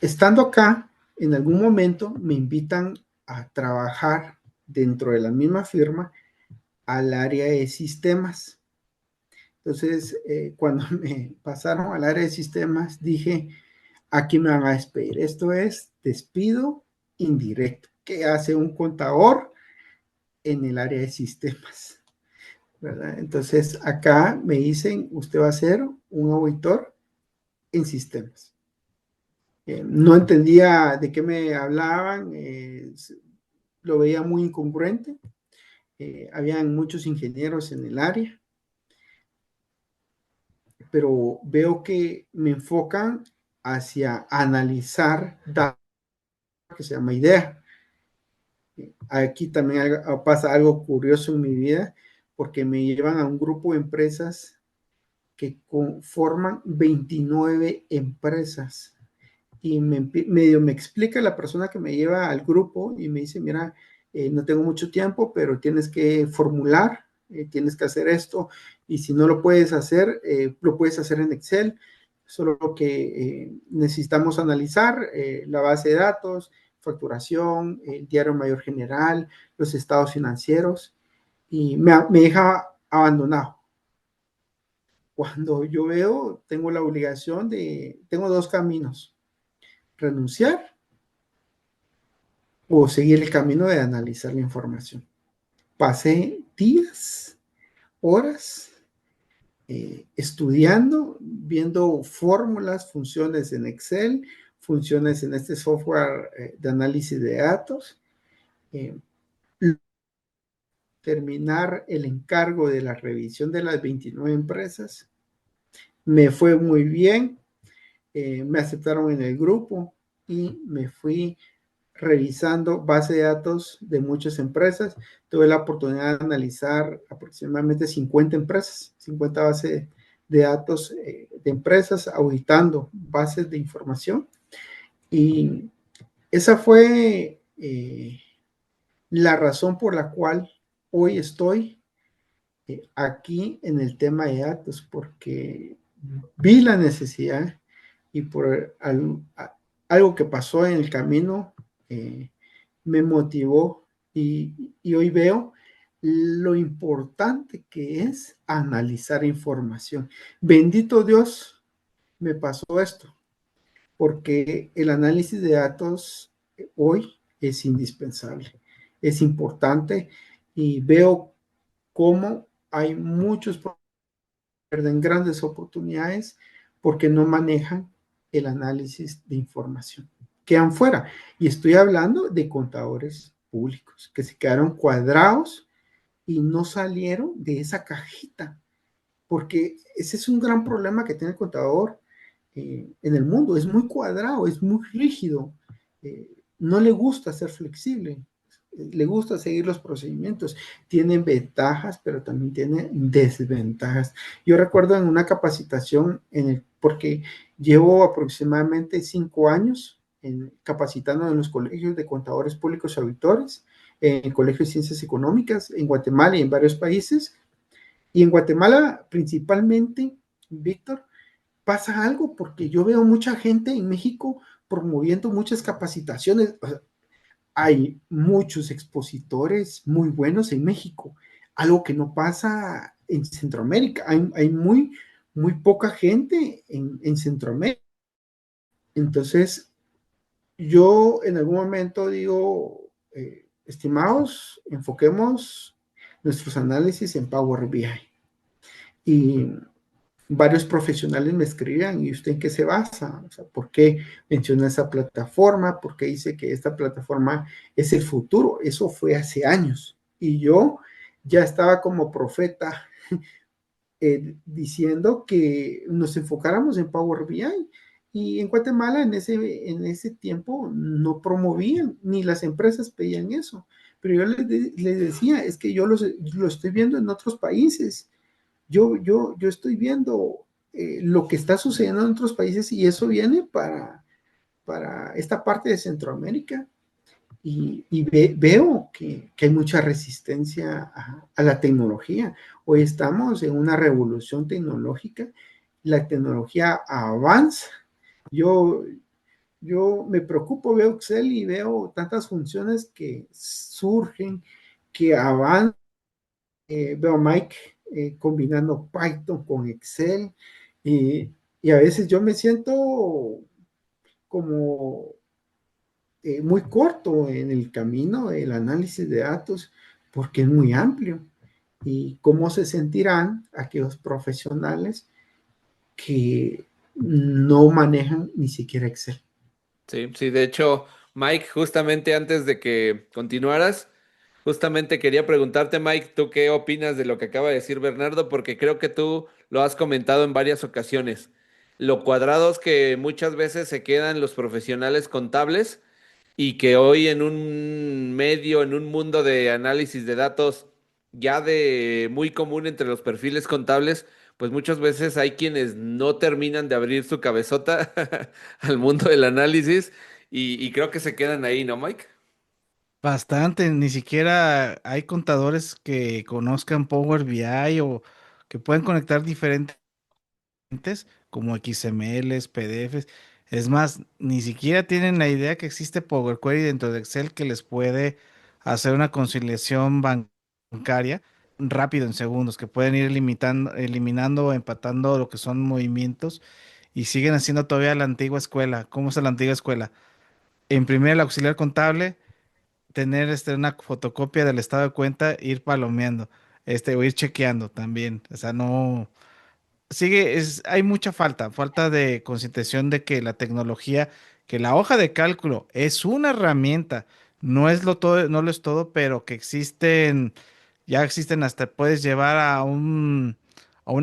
Estando acá, en algún momento me invitan a trabajar dentro de la misma firma al área de sistemas. Entonces, cuando me pasaron al área de sistemas, dije, aquí me van a despedir. Esto es despido indirecto. ¿Qué hace un contador en el área de sistemas? ¿Verdad? Entonces, acá me dicen, usted va a ser un auditor en sistemas. No entendía de qué me hablaban, lo veía muy incongruente. Habían muchos ingenieros en el área, pero veo que me enfocan hacia analizar datos que se llama IDEA. Aquí también pasa algo curioso en mi vida, porque me llevan a un grupo de empresas que conforman 29 empresas y medio me explica la persona que me lleva al grupo y me dice, mira, no tengo mucho tiempo, pero tienes que formular, tienes que hacer esto, y si no lo puedes hacer, lo puedes hacer en Excel, solo que necesitamos analizar la base de datos, facturación, el diario mayor general, los estados financieros, y me deja abandonado. Cuando yo veo, tengo la obligación tengo dos caminos: renunciar o seguir el camino de analizar la información. Pasé días, horas estudiando, viendo fórmulas, funciones en Excel, funciones en este software de análisis de datos, eh, terminar el encargo de la revisión de las 29 empresas. Me fue muy bien, me aceptaron en el grupo y me fui revisando base de datos de muchas empresas. Tuve la oportunidad de analizar aproximadamente 50 empresas, 50 bases de datos de empresas, auditando bases de información. Y esa fue la razón por la cual hoy estoy aquí en el tema de datos, porque vi la necesidad y por algo que pasó en el camino me motivó y hoy veo lo importante que es analizar información. Bendito Dios, me pasó esto, porque el análisis de datos hoy es indispensable, es importante, y veo cómo hay muchos que pierden grandes oportunidades porque no manejan el análisis de información. Quedan fuera. Y estoy hablando de contadores públicos que se quedaron cuadrados y no salieron de esa cajita, porque ese es un gran problema que tiene el contador en el mundo. Es muy cuadrado, es muy rígido, no le gusta ser flexible, le gusta seguir los procedimientos. Tienen ventajas, pero también tiene desventajas. Yo recuerdo en una capacitación, porque llevo aproximadamente 5 años capacitando en los colegios de contadores públicos y auditores, en el Colegio de Ciencias Económicas, en Guatemala y en varios países. Y en Guatemala, principalmente, Víctor, pasa algo porque yo veo mucha gente en México promoviendo muchas capacitaciones. O sea, hay muchos expositores muy buenos en México, algo que no pasa en Centroamérica. Hay muy poca gente en Centroamérica. Entonces, yo en algún momento digo, estimados, enfoquemos nuestros análisis en Power BI. Y varios profesionales me escribían, ¿y usted en qué se basa? O sea, ¿por qué menciona esa plataforma? ¿Por qué dice que esta plataforma es el futuro? Eso fue hace años. Y yo ya estaba como profeta diciendo que nos enfocáramos en Power BI. Y en Guatemala en ese tiempo no promovían, ni las empresas pedían eso. Pero yo les decía, es que yo lo estoy viendo en otros países. Yo estoy viendo lo que está sucediendo en otros países, y eso viene para esta parte de Centroamérica, y veo que hay mucha resistencia a la tecnología. Hoy estamos en una revolución tecnológica, la tecnología avanza. Yo, yo me preocupo, veo Excel y veo tantas funciones que surgen, que avanzan. Veo a Mike combinando Python con Excel, y, y a veces yo me siento como muy corto en el camino del análisis de datos porque es muy amplio. ¿Y cómo se sentirán aquellos profesionales que no manejan ni siquiera Excel? Sí, sí, de hecho, Mike, justamente antes de que continuaras, justamente quería preguntarte, Mike, ¿tú qué opinas de lo que acaba de decir Bernardo? Porque creo que tú lo has comentado en varias ocasiones. Lo cuadrados que muchas veces se quedan los profesionales contables y que hoy en un medio, en un mundo de análisis de datos ya de muy común entre los perfiles contables, pues muchas veces hay quienes no terminan de abrir su cabezota al mundo del análisis y creo que se quedan ahí, ¿no, Mike? Bastante, ni siquiera hay contadores que conozcan Power BI o que pueden conectar diferentes como XMLs, PDFs. Es más, ni siquiera tienen la idea que existe Power Query dentro de Excel que les puede hacer una conciliación bancaria rápido en segundos, que pueden ir eliminando o empatando lo que son movimientos y siguen haciendo todavía la antigua escuela. ¿Cómo es la antigua escuela? Imprimir el auxiliar contable, tener una fotocopia del estado de cuenta, ir palomeando, o ir chequeando también. O sea, no. Hay mucha falta de concientización de que la tecnología, que la hoja de cálculo es una herramienta, no es lo todo, no lo es todo, pero que existen, ya existen hasta puedes llevar a un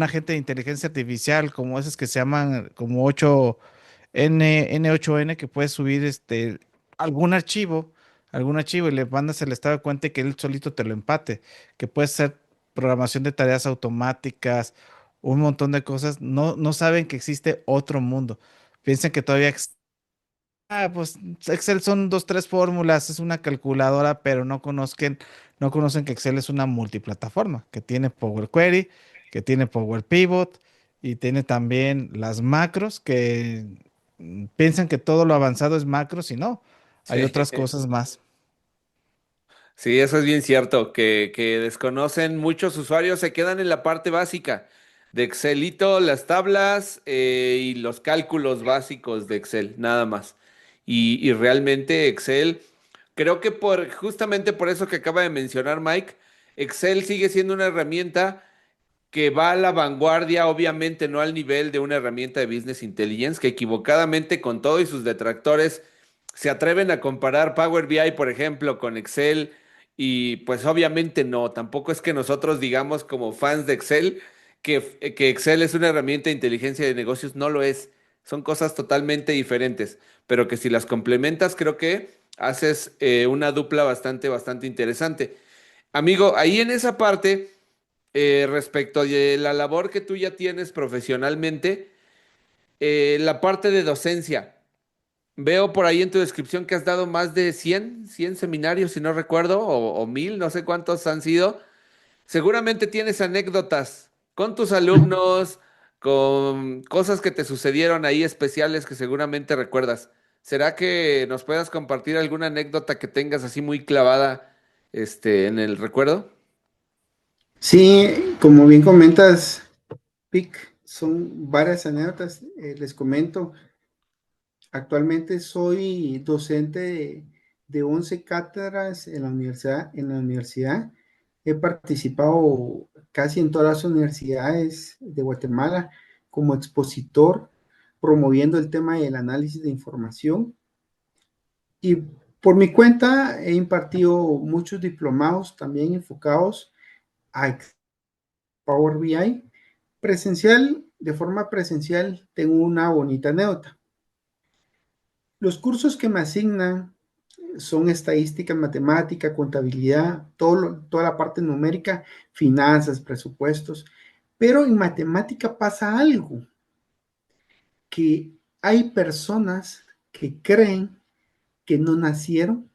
agente de inteligencia artificial como esos que se llaman como 8N que puedes subir algún archivo, algún archivo y le mandas el estado de cuenta y que él solito te lo empate, que puede ser programación de tareas automáticas, un montón de cosas, no saben que existe otro mundo. Piensan que todavía, pues Excel son dos, tres fórmulas, es una calculadora, pero no conocen que Excel es una multiplataforma, que tiene Power Query, que tiene Power Pivot y tiene también las macros que piensan que todo lo avanzado es macros y no, hay Sí. otras cosas más. Sí, eso es bien cierto, que desconocen muchos usuarios, se quedan en la parte básica de Excelito, las tablas y los cálculos básicos de Excel, nada más. Y realmente Excel, creo que justamente por eso que acaba de mencionar Mike, Excel sigue siendo una herramienta que va a la vanguardia, obviamente no al nivel de una herramienta de Business Intelligence, que equivocadamente con todo y sus detractores se atreven a comparar Power BI, por ejemplo, con Excel, y pues obviamente no, tampoco es que nosotros digamos como fans de Excel que Excel es una herramienta de inteligencia de negocios, no lo es, son cosas totalmente diferentes, pero que si las complementas creo que haces una dupla bastante interesante. Amigo, ahí en esa parte respecto de la labor que tú ya tienes profesionalmente, la parte de docencia. Veo por ahí en tu descripción que has dado más de 100 seminarios, si no recuerdo, o 1000, no sé cuántos han sido. Seguramente tienes anécdotas con tus alumnos, con cosas que te sucedieron ahí especiales que seguramente recuerdas. ¿Será que nos puedas compartir alguna anécdota que tengas así muy clavada, en el recuerdo? Sí, como bien comentas, Pic, son varias anécdotas. Les comento, actualmente soy docente de 11 cátedras en la universidad. He participado casi en todas las universidades de Guatemala como expositor, promoviendo el tema del análisis de información. Y por mi cuenta he impartido muchos diplomados también enfocados a Power BI. De forma presencial, tengo una bonita anécdota. Los cursos que me asignan son estadística, matemática, contabilidad, toda la parte numérica, finanzas, presupuestos. Pero en matemática pasa algo, que hay personas que creen que no nacieron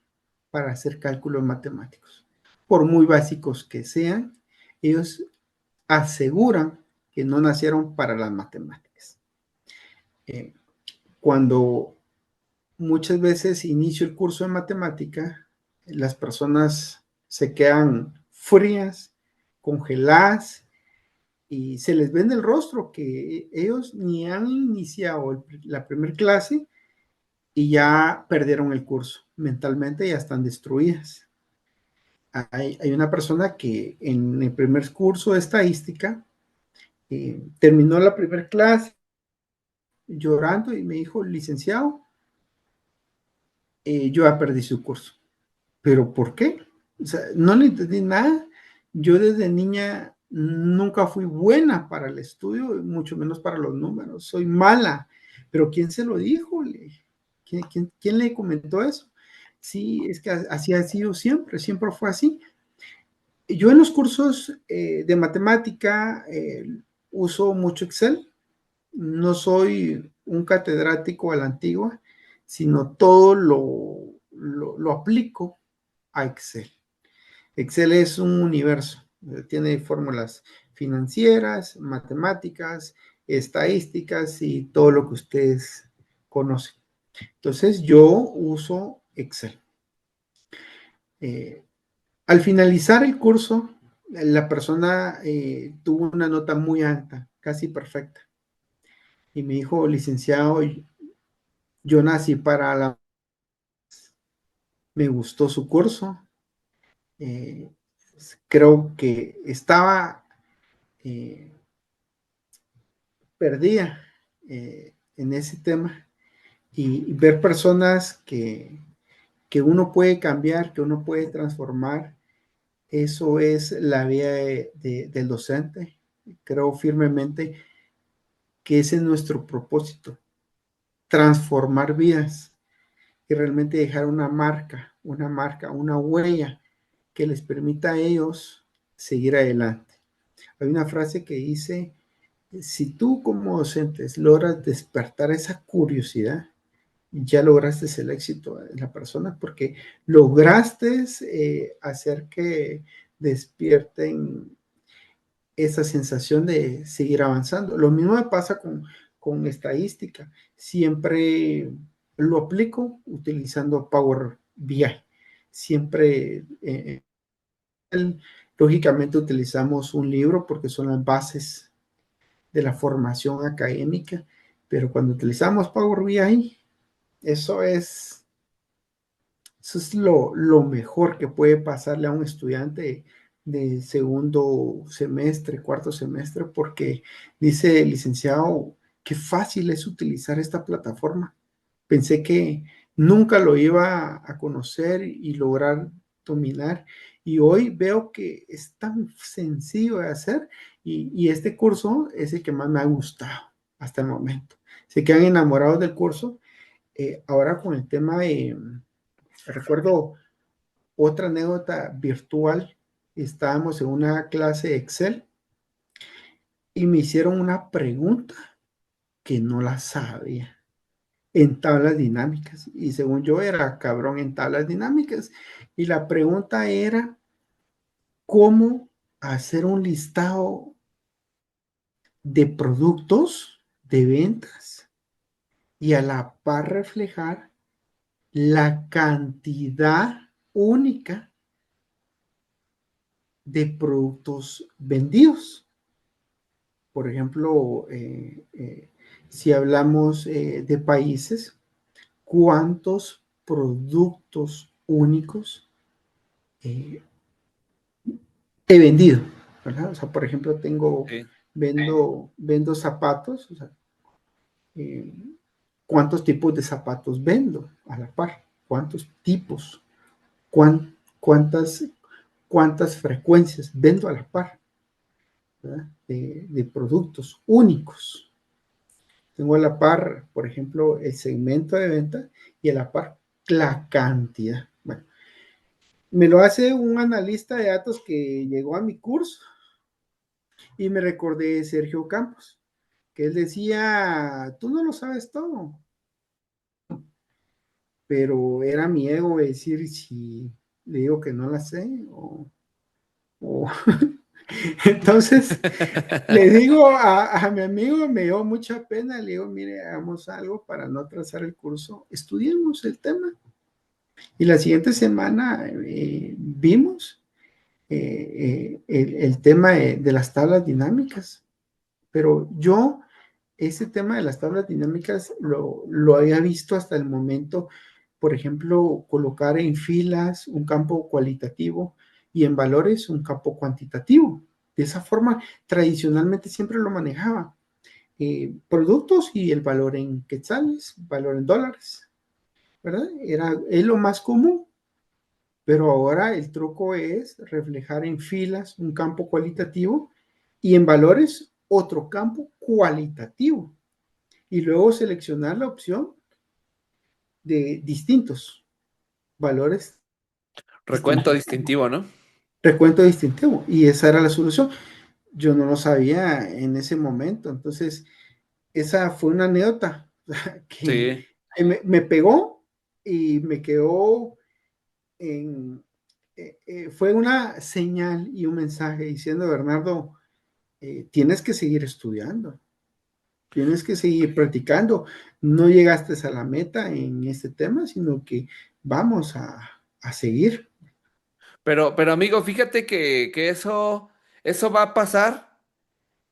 para hacer cálculos matemáticos. Por muy básicos que sean, ellos aseguran que no nacieron para las matemáticas. Eh, Cuando muchas veces inicio el curso de matemática, las personas se quedan frías, congeladas y se les ve en el rostro que ellos ni han iniciado la primera clase y ya perdieron el curso. Mentalmente ya están destruidas. Hay una persona que en el primer curso de estadística terminó la primera clase llorando y me dijo, licenciado, yo ya perdí su curso. ¿Pero por qué? O sea, no le entendí nada. Yo desde niña nunca fui buena para el estudio, mucho menos para los números. Soy mala. ¿Pero quién se lo dijo? ¿Quién le comentó eso? Sí, es que así ha sido siempre, siempre fue así. Yo en los cursos de matemática uso mucho Excel. No soy un catedrático a la antigua, sino todo lo aplico a Excel. Excel es un universo, tiene fórmulas financieras, matemáticas, estadísticas y todo lo que ustedes conocen. Entonces yo uso Excel. Eh, Al finalizar el curso, la persona tuvo una nota muy alta, casi perfecta. Y me dijo, licenciado, yo nací para la... Me gustó su curso. eh, Creo que estaba eh, perdida en ese tema y ver personas que uno puede cambiar, que uno puede transformar, eso es la vida del docente. Creo firmemente que ese es nuestro propósito, transformar vidas y realmente dejar una huella que les permita a ellos seguir adelante. Hay una frase que dice, si tú como docentes logras despertar esa curiosidad, ya lograste el éxito en la persona porque lograste hacer que despierten esa sensación de seguir avanzando. Lo mismo me pasa con estadística. Siempre lo aplico utilizando Power BI. Siempre, lógicamente, utilizamos un libro porque son las bases de la formación académica, pero cuando utilizamos Power BI, eso es, eso es lo mejor que puede pasarle a un estudiante de segundo semestre, cuarto semestre, porque dice el licenciado, qué fácil es utilizar esta plataforma. Pensé que nunca lo iba a conocer y lograr dominar. Y hoy veo que es tan sencillo de hacer y este curso es el que más me ha gustado hasta el momento. Se quedan enamorados del curso. Ahora con el tema de, recuerdo otra anécdota virtual, estábamos en una clase de Excel y me hicieron una pregunta que no la sabía en tablas dinámicas. Y según yo era cabrón en tablas dinámicas. Y la pregunta era, ¿cómo hacer un listado de productos de ventas y a la par reflejar la cantidad única de productos vendidos? Por ejemplo, si hablamos de países, ¿cuántos productos únicos eh, he vendido? ¿Verdad? O sea, por ejemplo, Sí. vendo zapatos, o sea, eh, ¿cuántos tipos de zapatos vendo a la par? ¿Cuántos tipos? ¿Cuántas, cuántas frecuencias vendo a la par? ¿Verdad? De productos únicos. Tengo a la par, por ejemplo, el segmento de venta y a la par la cantidad. Bueno, me lo hace un analista de datos que llegó a mi curso y me recordé de Sergio Campos, que él decía, tú no lo sabes todo, pero era mi ego decir si le digo que no la sé o... Entonces le digo a mi amigo, me dio mucha pena, le digo, mire, hagamos algo para no atrasar el curso, estudiemos el tema. Y la siguiente semana vimos el tema de las tablas dinámicas, pero yo ese tema de las tablas dinámicas lo había visto hasta el momento, por ejemplo, colocar en filas un campo cualitativo y en valores un campo cuantitativo. De esa forma, tradicionalmente siempre lo manejaba. Productos y el valor en quetzales, valor en dólares, ¿verdad? Es lo más común, pero ahora el truco es reflejar en filas un campo cualitativo y en valores otro campo cualitativo y luego seleccionar la opción de distintos valores Recuento distintivos. distintivo, ¿no? recuento distintivo, y esa era la solución. Yo no lo sabía en ese momento, entonces esa fue una anécdota que Sí. me pegó y me quedó en, fue una señal y un mensaje diciendo, Bernardo, tienes que seguir estudiando, tienes que seguir practicando. No llegaste a la meta en este tema, sino que vamos a seguir. Pero amigo, fíjate que eso va a pasar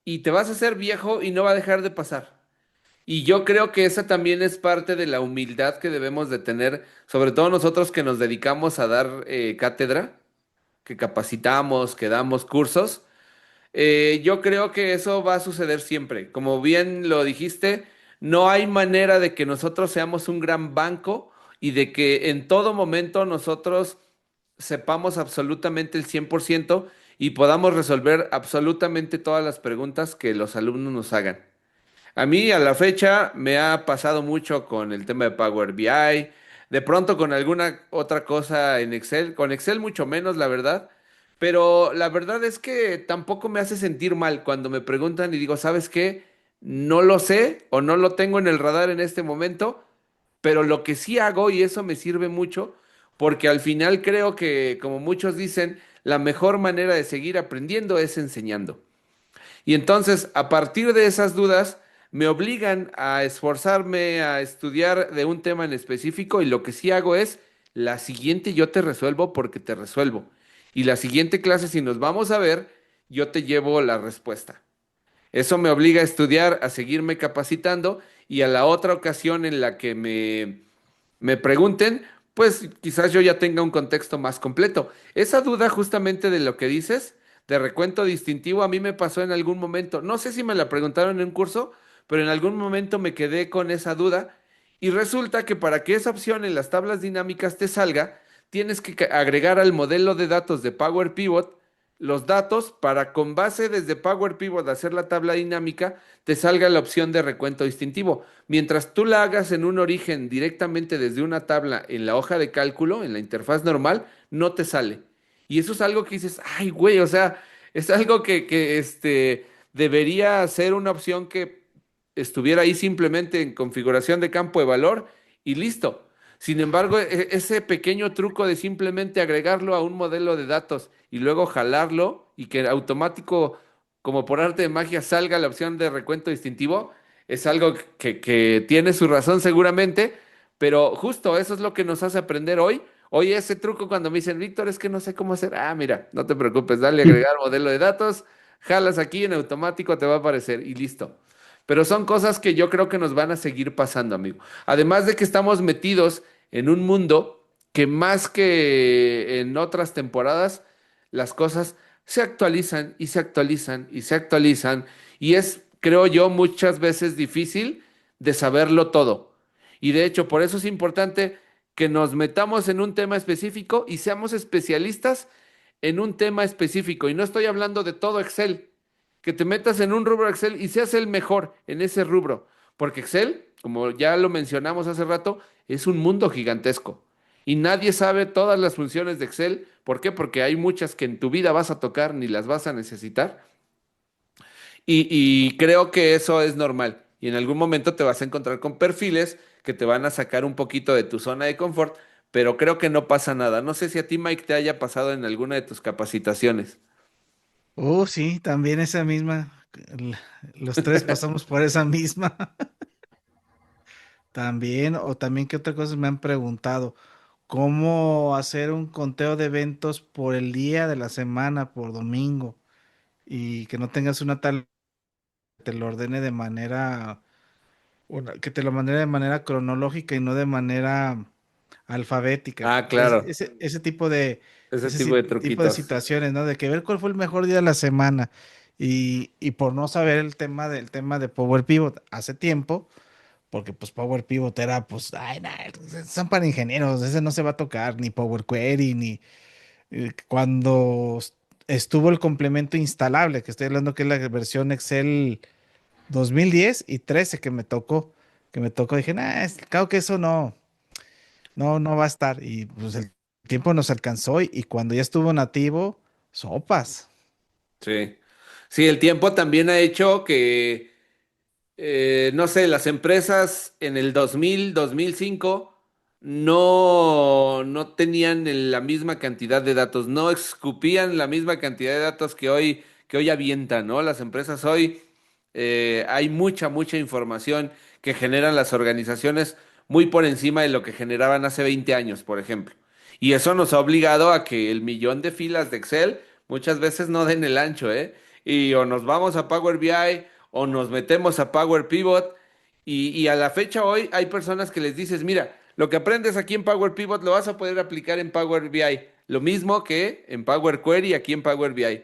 y te vas a hacer viejo y no va a dejar de pasar. Y yo creo que esa también es parte de la humildad que debemos de tener, sobre todo nosotros que nos dedicamos a dar cátedra, que capacitamos, que damos cursos. Yo creo que eso va a suceder siempre. Como bien lo dijiste, no hay manera de que nosotros seamos un gran banco y de que en todo momento nosotros sepamos absolutamente el 100% y podamos resolver absolutamente todas las preguntas que los alumnos nos hagan. A mí a la fecha me ha pasado mucho con el tema de Power BI, de pronto con alguna otra cosa en Excel, con Excel mucho menos, la verdad, pero la verdad es que tampoco me hace sentir mal cuando me preguntan y digo, ¿sabes qué? No lo sé o no lo tengo en el radar en este momento, pero lo que sí hago y eso me sirve mucho, porque al final creo que, como muchos dicen, la mejor manera de seguir aprendiendo es enseñando. Y entonces, a partir de esas dudas, me obligan a esforzarme, a estudiar de un tema en específico y lo que sí hago es, la siguiente yo te resuelvo porque te resuelvo. Y la siguiente clase, si nos vamos a ver, yo te llevo la respuesta. Eso me obliga a estudiar, a seguirme capacitando y a la otra ocasión en la que me pregunten, pues quizás yo ya tenga un contexto más completo. Esa duda justamente de lo que dices, de recuento distintivo, a mí me pasó en algún momento. No sé si me la preguntaron en un curso, pero en algún momento me quedé con esa duda y resulta que para que esa opción en las tablas dinámicas te salga, tienes que agregar al modelo de datos de Power Pivot los datos para con base desde Power Pivot hacer la tabla dinámica, te salga la opción de recuento distintivo. Mientras tú la hagas en un origen directamente desde una tabla en la hoja de cálculo, en la interfaz normal, no te sale. Y eso es algo que dices, ay, güey, o sea, es algo que debería ser una opción que estuviera ahí simplemente en configuración de campo de valor y listo. Sin embargo, ese pequeño truco de simplemente agregarlo a un modelo de datos y luego jalarlo y que automático, como por arte de magia, salga la opción de recuento distintivo, es algo que tiene su razón seguramente, pero justo eso es lo que nos hace aprender hoy. Hoy ese truco cuando me dicen, Víctor, es que no sé cómo hacer. Ah, mira, no te preocupes, dale a agregar modelo de datos, jalas aquí en automático te va a aparecer y listo. Pero son cosas que yo creo que nos van a seguir pasando, amigo. Además de que estamos metidos en un mundo que más que en otras temporadas, las cosas se actualizan y se actualizan y se actualizan y es, creo yo, muchas veces difícil de saberlo todo. Y de hecho, por eso es importante que nos metamos en un tema específico y seamos especialistas en un tema específico. Y no estoy hablando de todo Excel, que te metas en un rubro Excel y seas el mejor en ese rubro. Porque Excel, como ya lo mencionamos hace rato, es un mundo gigantesco. Y nadie sabe todas las funciones de Excel. ¿Por qué? Porque hay muchas que en tu vida vas a tocar ni las vas a necesitar. Y creo que eso es normal. Y en algún momento te vas a encontrar con perfiles que te van a sacar un poquito de tu zona de confort, pero creo que no pasa nada. No sé si a ti, Mike, te haya pasado en alguna de tus capacitaciones. Sí, también esa misma. l- Los tres pasamos por esa misma. También, o también qué otra cosa me han preguntado, cómo hacer un conteo de eventos por el día de la semana, por domingo, y que no tengas una tal que te lo ordene de manera, que te lo manera de manera cronológica y no de manera alfabética. Ah, claro, ese tipo de Tipo de truquitos. situaciones, ¿no? De que ver cuál fue el mejor día de la semana. Y por no saber el tema de Power Pivot hace tiempo, porque pues Power Pivot era, pues, ay, nah, son para ingenieros, ese no se va a tocar, ni Power Query, ni cuando estuvo el complemento instalable, que estoy hablando que es la versión Excel 2010 y 13 que me tocó, dije, nah, claro que eso no va a estar. Y pues el tiempo nos alcanzó y cuando ya estuvo nativo, Sopas. Sí. Sí, el tiempo también ha hecho que, no sé, las empresas en el 2000, 2005 no tenían la misma cantidad de datos, no escupían la misma cantidad de datos que hoy avientan, ¿no? Las empresas hoy, hay mucha información que generan las organizaciones muy por encima de lo que generaban hace 20 años, por ejemplo. Y eso nos ha obligado a que el millón de filas de Excel muchas veces no den el ancho, ¿eh? Y o nos vamos a Power BI o nos metemos a Power Pivot y a la fecha hoy hay personas que les dices, mira, lo que aprendes aquí en Power Pivot lo vas a poder aplicar en Power BI, lo mismo que en Power Query aquí en Power BI.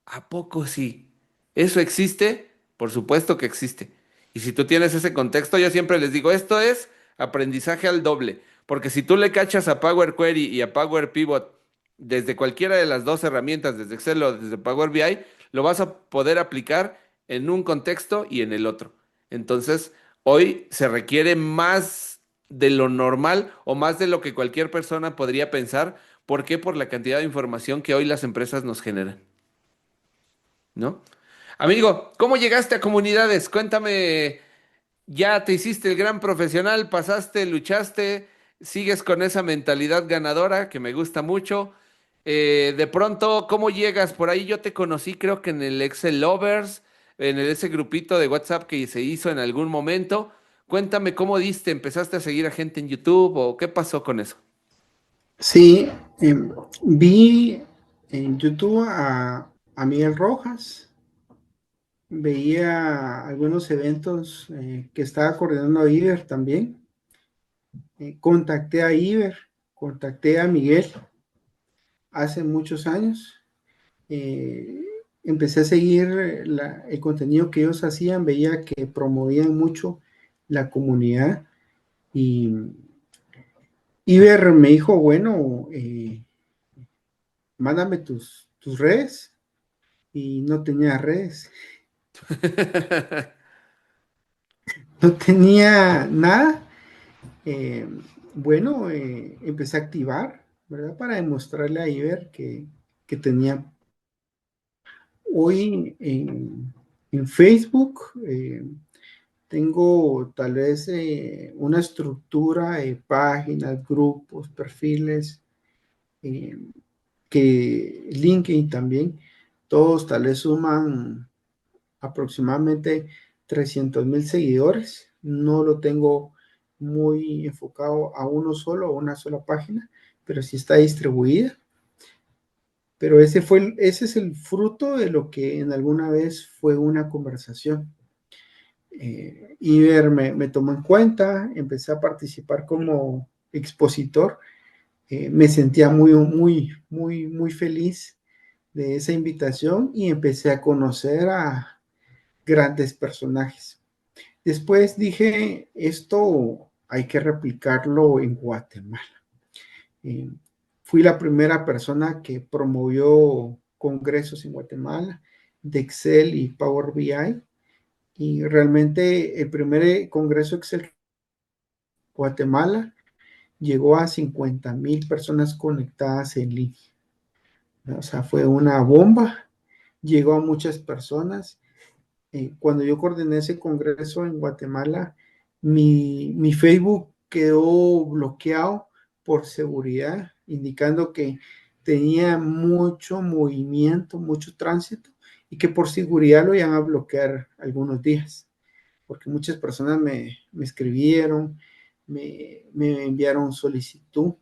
¿A poco sí? ¿Eso existe? Por supuesto que existe. Y si tú tienes ese contexto, yo siempre les digo, esto es aprendizaje al doble, porque si tú le cachas a Power Query y a Power Pivot desde cualquiera de las dos herramientas, desde Excel o desde Power BI, lo vas a poder aplicar en un contexto y en el otro. Entonces, hoy se requiere más de lo normal o más de lo que cualquier persona podría pensar. ¿Por qué? Por la cantidad de información que hoy las empresas nos generan. ¿No? Amigo, ¿cómo llegaste a comunidades? Cuéntame, ya te hiciste el gran profesional, pasaste, luchaste, sigues con esa mentalidad ganadora que me gusta mucho. De pronto, ¿cómo llegas? Por ahí yo te conocí, creo que en el Excel Lovers, ese grupito de WhatsApp que se hizo en algún momento. Cuéntame cómo diste, ¿empezaste a seguir a gente en YouTube o qué pasó con eso? Sí, vi en YouTube a Miguel Rojas, veía algunos eventos que estaba coordinando a Iber también. Contacté a Iber, contacté a Miguel hace muchos años. eh, Empecé a seguir el contenido que ellos hacían, veía que promovían mucho la comunidad y Iber me dijo, bueno, mándame tus redes y no tenía redes, no tenía nada. Eh, bueno, empecé a activar, ¿verdad? Para demostrarle a Iber que tenía hoy en Facebook. Tengo tal vez una estructura de páginas, grupos, perfiles, eh, que LinkedIn también, todos tal vez suman aproximadamente 300,000 seguidores. No lo tengo muy enfocado a uno solo, a una sola página, pero sí está distribuida. Pero ese es el fruto de lo que en alguna vez fue una conversación. Iber me tomó en cuenta, empecé a participar como expositor. Me sentía muy feliz de esa invitación y empecé a conocer a grandes personajes. Después dije, esto hay que replicarlo en Guatemala. Eh, Fui la primera persona que promovió congresos en Guatemala de Excel y Power BI. Y realmente el primer congreso Excel Guatemala llegó a 50,000 personas conectadas en línea. O sea, fue una bomba, llegó a muchas personas. Cuando yo coordiné ese congreso en Guatemala, mi Facebook quedó bloqueado por seguridad, indicando que tenía mucho movimiento, mucho tránsito y que por seguridad lo iban a bloquear algunos días, porque muchas personas me escribieron, me enviaron solicitud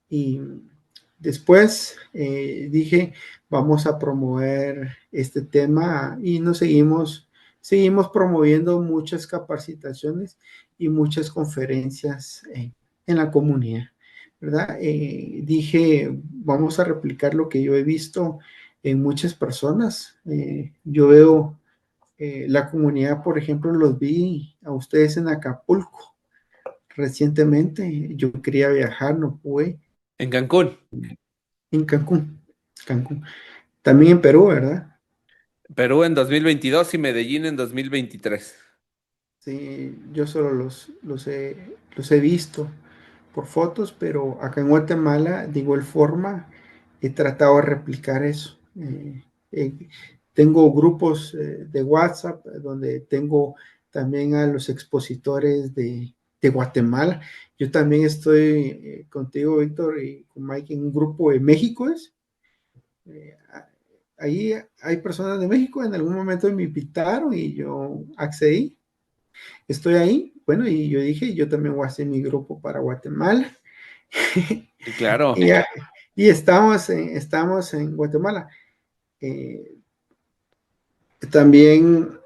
y después dije, vamos a promover este tema y seguimos promoviendo muchas capacitaciones y muchas conferencias en la comunidad, ¿verdad? Dije, vamos a replicar lo que yo he visto en muchas personas. Yo veo la comunidad, por ejemplo, los vi a ustedes en Acapulco recientemente. Yo quería viajar, no pude. En Cancún. En Cancún. También en Perú, ¿verdad? Perú en 2022 y Medellín en 2023. Sí, yo solo los he visto por fotos, pero acá en Guatemala, de igual forma, he tratado de replicar eso. Eh, Tengo grupos de WhatsApp donde tengo también a los expositores de Guatemala. Yo también estoy contigo, Víctor, y con Mike en un grupo de México. Eh, Ahí hay personas de México, en algún momento me invitaron y yo accedí. Estoy ahí, bueno, y yo dije, yo también voy a hacer mi grupo para Guatemala. Sí, claro. y, y estamos en Guatemala. Eh, También,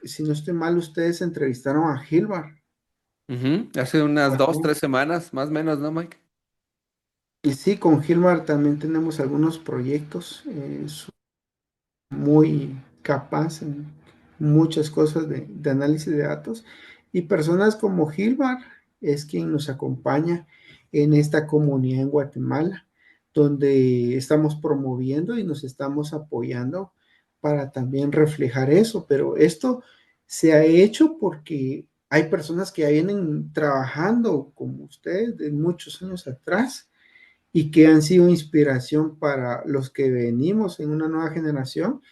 si no estoy mal, ustedes entrevistaron a Gilbar. Ujú. Hace unas 2, 3 semanas, más o menos, ¿no, Mike? Y sí, con Gilbar también tenemos algunos proyectos. Es muy capaz en muchas cosas de análisis de datos. Y personas como Gilbar es quien nos acompaña en esta comunidad en Guatemala, donde estamos promoviendo y nos estamos apoyando para también reflejar eso. Pero esto se ha hecho porque hay personas que ya vienen trabajando como ustedes de muchos años atrás y que han sido inspiración para los que venimos en una nueva generación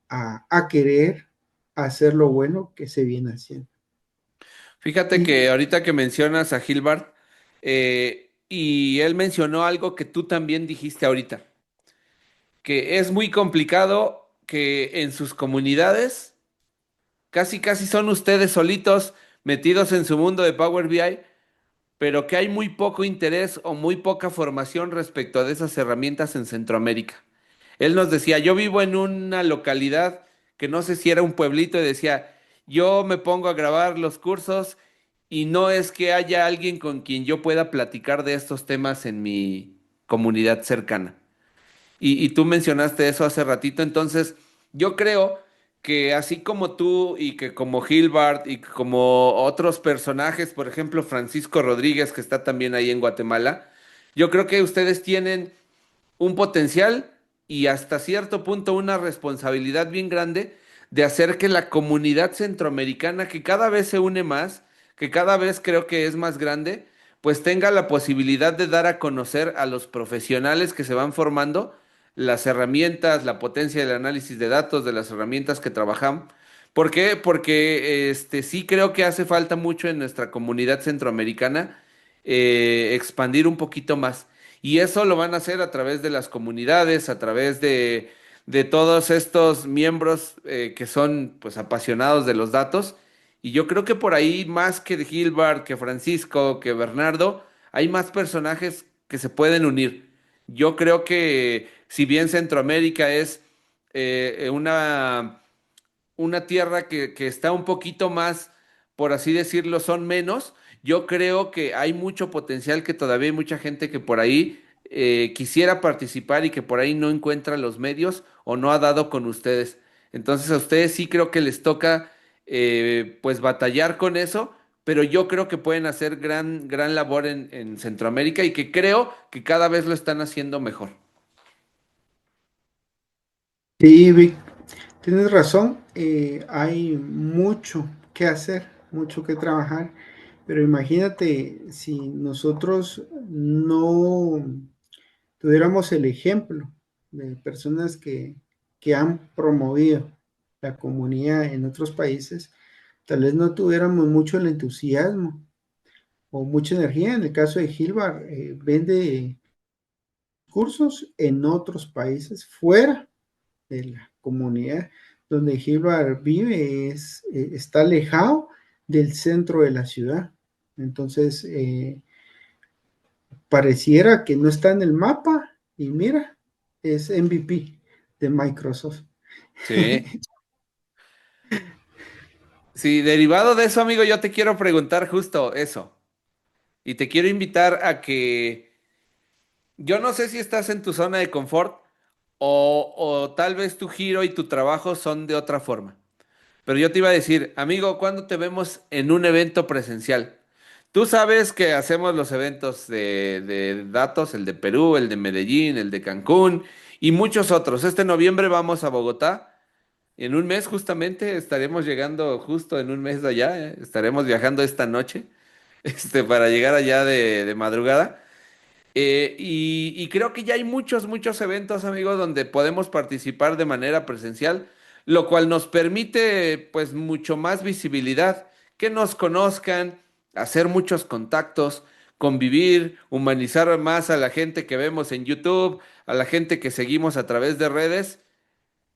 a querer hacer lo bueno que se viene haciendo. Fíjate Y que ahorita que mencionas a Gilbert, y él mencionó algo que tú también dijiste ahorita, que es muy complicado que en sus comunidades casi casi son ustedes solitos metidos en su mundo de Power BI, pero que hay muy poco interés o muy poca formación respecto de esas herramientas en Centroamérica. Él nos decía, yo vivo en una localidad que no sé si era un pueblito y decía, yo me pongo a grabar los cursos y no es que haya alguien con quien yo pueda platicar de estos temas en mi comunidad cercana. Y tú mencionaste eso hace ratito, entonces yo creo que así como tú y que como Gilbert y como otros personajes, por ejemplo Francisco Rodríguez, que está también ahí en Guatemala, yo creo que ustedes tienen un potencial y hasta cierto punto una responsabilidad bien grande de hacer que la comunidad centroamericana, que cada vez se une más, que cada vez creo que es más grande, pues tenga la posibilidad de dar a conocer a los profesionales que se van formando las herramientas, la potencia del análisis de datos, de las herramientas que trabajamos. ¿Por qué? Porque sí creo que hace falta mucho en nuestra comunidad centroamericana expandir un poquito más. Y eso lo van a hacer a través de las comunidades, a través de todos estos miembros que son pues apasionados de los datos. Y yo creo que por ahí, más que Gilbert, que Francisco, que Bernardo, hay más personajes que se pueden unir. Yo creo que si bien Centroamérica es una tierra que está un poquito más, por así decirlo, son menos. Yo creo que hay mucho potencial, que todavía hay mucha gente que por ahí quisiera participar y que por ahí no encuentra los medios o no ha dado con ustedes. Entonces a ustedes sí creo que les toca pues batallar con eso, pero yo creo que pueden hacer gran labor en Centroamérica y que creo que cada vez lo están haciendo mejor. sí, Vic, tienes razón, hay mucho que hacer, mucho que trabajar, pero imagínate si nosotros no tuviéramos el ejemplo de personas que han promovido la comunidad en otros países, tal vez no tuviéramos mucho el entusiasmo o mucha energía. En el caso de Gilbar, vende cursos en otros países fuera de la comunidad donde Gilbar vive, está alejado del centro de la ciudad. Entonces, pareciera que no está en el mapa y mira, es MVP de Microsoft. Sí. Sí, derivado de eso, amigo, yo te quiero preguntar justo eso. Y te quiero invitar a que yo no sé si estás en tu zona de confort o tal vez tu giro y tu trabajo son de otra forma. Pero yo te iba a decir, amigo, ¿cuándo te vemos en un evento presencial? Tú sabes que hacemos los eventos de datos, el de Perú, el de Medellín, el de Cancún y muchos otros. Este noviembre vamos a Bogotá. En un mes justamente estaremos llegando justo en un mes de allá. Estaremos viajando esta noche, para llegar allá de madrugada. Y creo que ya hay muchos, muchos eventos, amigos, donde podemos participar de manera presencial, lo cual nos permite, pues, mucho más visibilidad, que nos conozcan, hacer muchos contactos, convivir, humanizar más a la gente que vemos en YouTube, a la gente que seguimos a través de redes.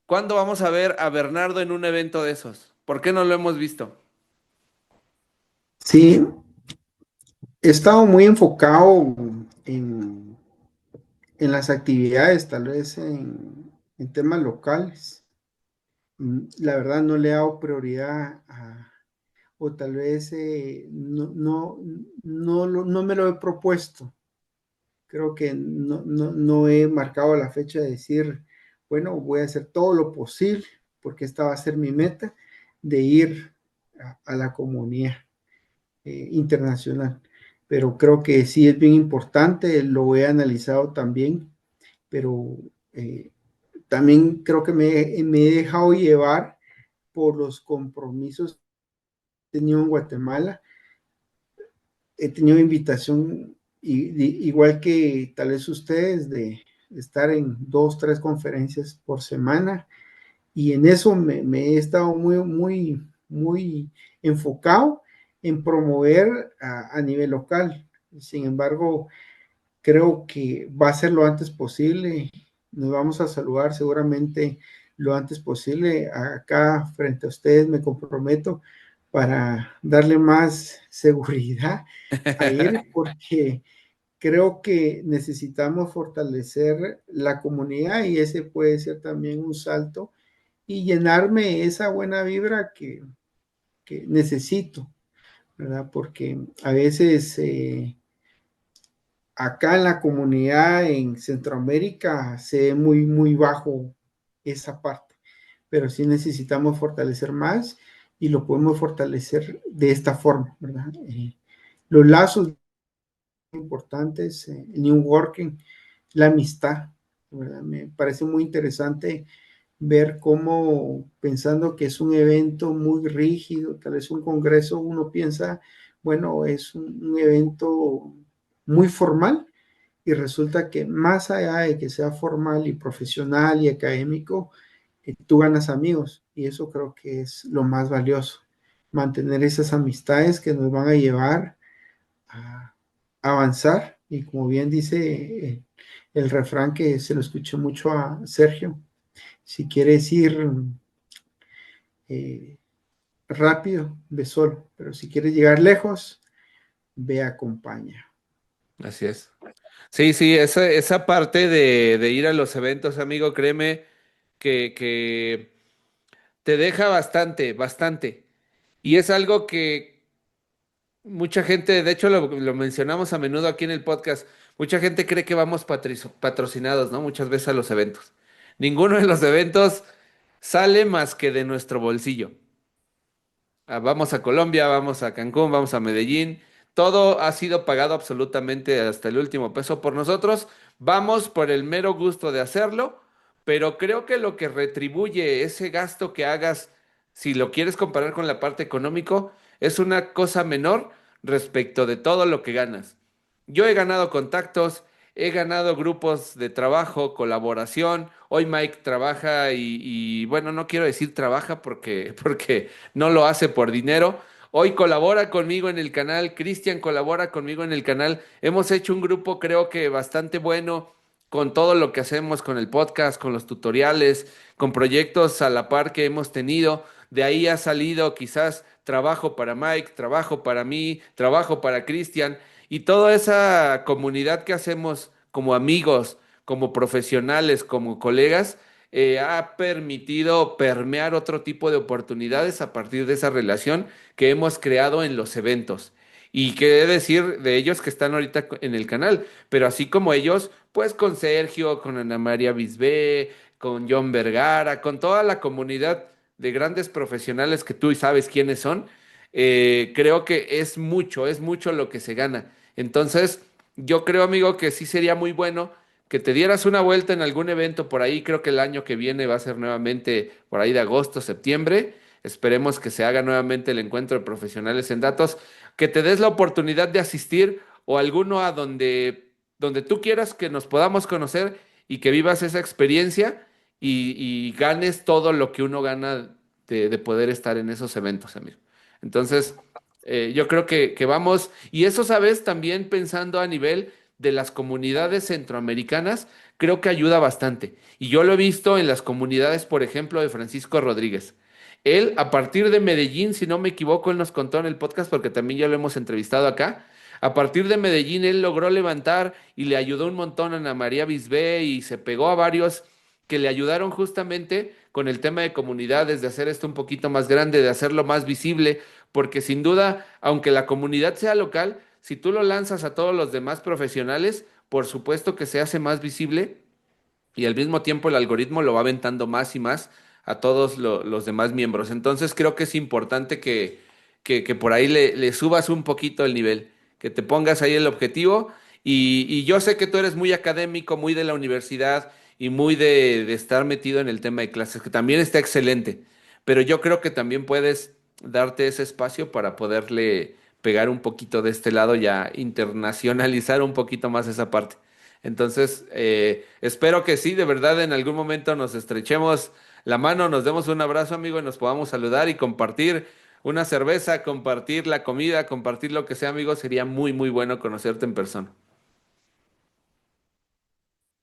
¿Cuándo vamos a ver a Bernardo en un evento de esos? ¿Por qué no lo hemos visto? Sí, he estado muy enfocado en, en las actividades, tal vez en temas locales. La verdad no le he dado prioridad o tal vez no me lo he propuesto. Creo que no he marcado la fecha de decir, bueno, voy a hacer todo lo posible, porque esta va a ser mi meta, de ir a la comunidad internacional. Pero creo que sí es bien importante, lo he analizado también, pero también creo que me he dejado llevar por los compromisos que he tenido en Guatemala. He tenido invitación, igual que tal vez ustedes, de estar en 2, 3 conferencias por semana, y en eso me he estado muy enfocado en promover a nivel local. Sin embargo, creo que va a ser lo antes posible. Nos vamos a saludar seguramente lo antes posible. Acá frente a ustedes me comprometo para darle más seguridad a ir, porque creo que necesitamos fortalecer la comunidad, y ese puede ser también un salto y llenarme esa buena vibra que necesito, ¿verdad? Porque a veces acá en la comunidad en Centroamérica se ve muy bajo esa parte, pero sí necesitamos fortalecer más, y lo podemos fortalecer de esta forma, ¿verdad? Los lazos importantes, el New Working, la amistad, ¿verdad? Me parece muy interesante ver cómo, pensando que es un evento muy rígido, tal vez un congreso, uno piensa, bueno, es un evento muy formal, y resulta que más allá de que sea formal y profesional y académico, tú ganas amigos, y eso creo que es lo más valioso, mantener esas amistades que nos van a llevar a avanzar. Y como bien dice el refrán, que se lo escuché mucho a Sergio, si quieres ir eh, rápido, ve solo, pero si quieres llegar lejos, ve acompaña. Así es. Sí, sí, esa parte de ir a los eventos, amigo, créeme que te deja bastante, bastante. Y es algo que mucha gente, de hecho lo mencionamos a menudo aquí en el podcast, mucha gente cree que vamos patrocinados, ¿no? Muchas veces a los eventos. Ninguno de los eventos sale más que de nuestro bolsillo. Vamos a Colombia, vamos a Cancún, vamos a Medellín. Todo ha sido pagado absolutamente hasta el último peso por nosotros. Vamos por el mero gusto de hacerlo, pero creo que lo que retribuye ese gasto que hagas, si lo quieres comparar con la parte económico, es una cosa menor respecto de todo lo que ganas. Yo he ganado contactos, he ganado grupos de trabajo, colaboración. Hoy Mike trabaja bueno, no quiero decir trabaja porque no lo hace por dinero. Hoy colabora conmigo en el canal, Cristian colabora conmigo en el canal. Hemos hecho un grupo, creo que bastante bueno, con todo lo que hacemos, con el podcast, con los tutoriales, con proyectos a la par que hemos tenido. De ahí ha salido quizás trabajo para Mike, trabajo para mí, trabajo para Cristian, y toda esa comunidad que hacemos como amigos, como profesionales, como colegas, ha permitido permear otro tipo de oportunidades a partir de esa relación que hemos creado en los eventos. Y qué decir de ellos que están ahorita en el canal, pero así como ellos, pues con Sergio, con Ana María Bisbé, con John Vergara, con toda la comunidad de grandes profesionales que tú sabes quiénes son, creo que es mucho lo que se gana. Entonces, yo creo, amigo, que sí sería muy bueno que te dieras una vuelta en algún evento por ahí. Creo que el año que viene va a ser nuevamente por ahí de agosto, septiembre. Esperemos que se haga nuevamente el encuentro de profesionales en datos, que te des la oportunidad de asistir o alguno a donde donde tú quieras que nos podamos conocer y que vivas esa experiencia y ganes todo lo que uno gana de poder estar en esos eventos, amigo. Entonces, yo creo que vamos, y eso, sabes, también pensando a nivel de las comunidades centroamericanas, creo que ayuda bastante. Y yo lo he visto en las comunidades, por ejemplo, de Francisco Rodríguez. Él, a partir de Medellín, si no me equivoco, él nos contó en el podcast, porque también ya lo hemos entrevistado acá. A partir de Medellín, él logró levantar y le ayudó un montón a Ana María Bisbé y se pegó a varios que le ayudaron justamente con el tema de comunidades, de hacer esto un poquito más grande, de hacerlo más visible, porque sin duda, aunque la comunidad sea local, si tú lo lanzas a todos los demás profesionales, por supuesto que se hace más visible y al mismo tiempo el algoritmo lo va aventando más y más a todos los demás miembros. Entonces creo que es importante que por ahí le subas un poquito el nivel, que te pongas ahí el objetivo. Y yo sé que tú eres muy académico, muy de la universidad y muy de estar metido en el tema de clases, que también está excelente, pero yo creo que también puedes darte ese espacio para poderle pegar un poquito de este lado, ya internacionalizar un poquito más esa parte. Entonces, espero que sí, de verdad, en algún momento nos estrechemos la mano, nos demos un abrazo, amigo, y nos podamos saludar y compartir una cerveza, compartir la comida, compartir lo que sea, amigo. Sería muy, muy bueno conocerte en persona.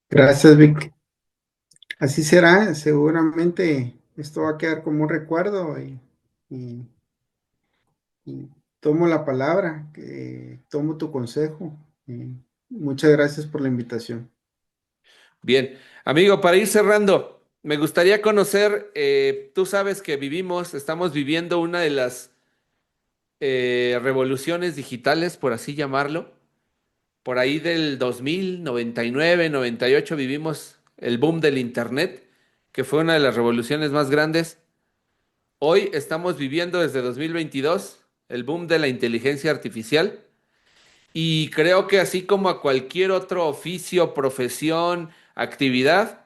Gracias, Vic. Así será, seguramente esto va a quedar como un recuerdo y- y tomo la palabra, tomo tu consejo. y Muchas gracias por la invitación. Bien, amigo, para ir cerrando, me gustaría conocer, tú sabes que estamos viviendo una de las revoluciones digitales, por así llamarlo. Por ahí del 2000, 99, 98 vivimos el boom del Internet, que fue una de las revoluciones más grandes. Hoy estamos viviendo desde 2022 el boom de la inteligencia artificial y creo que así como a cualquier otro oficio, profesión, actividad,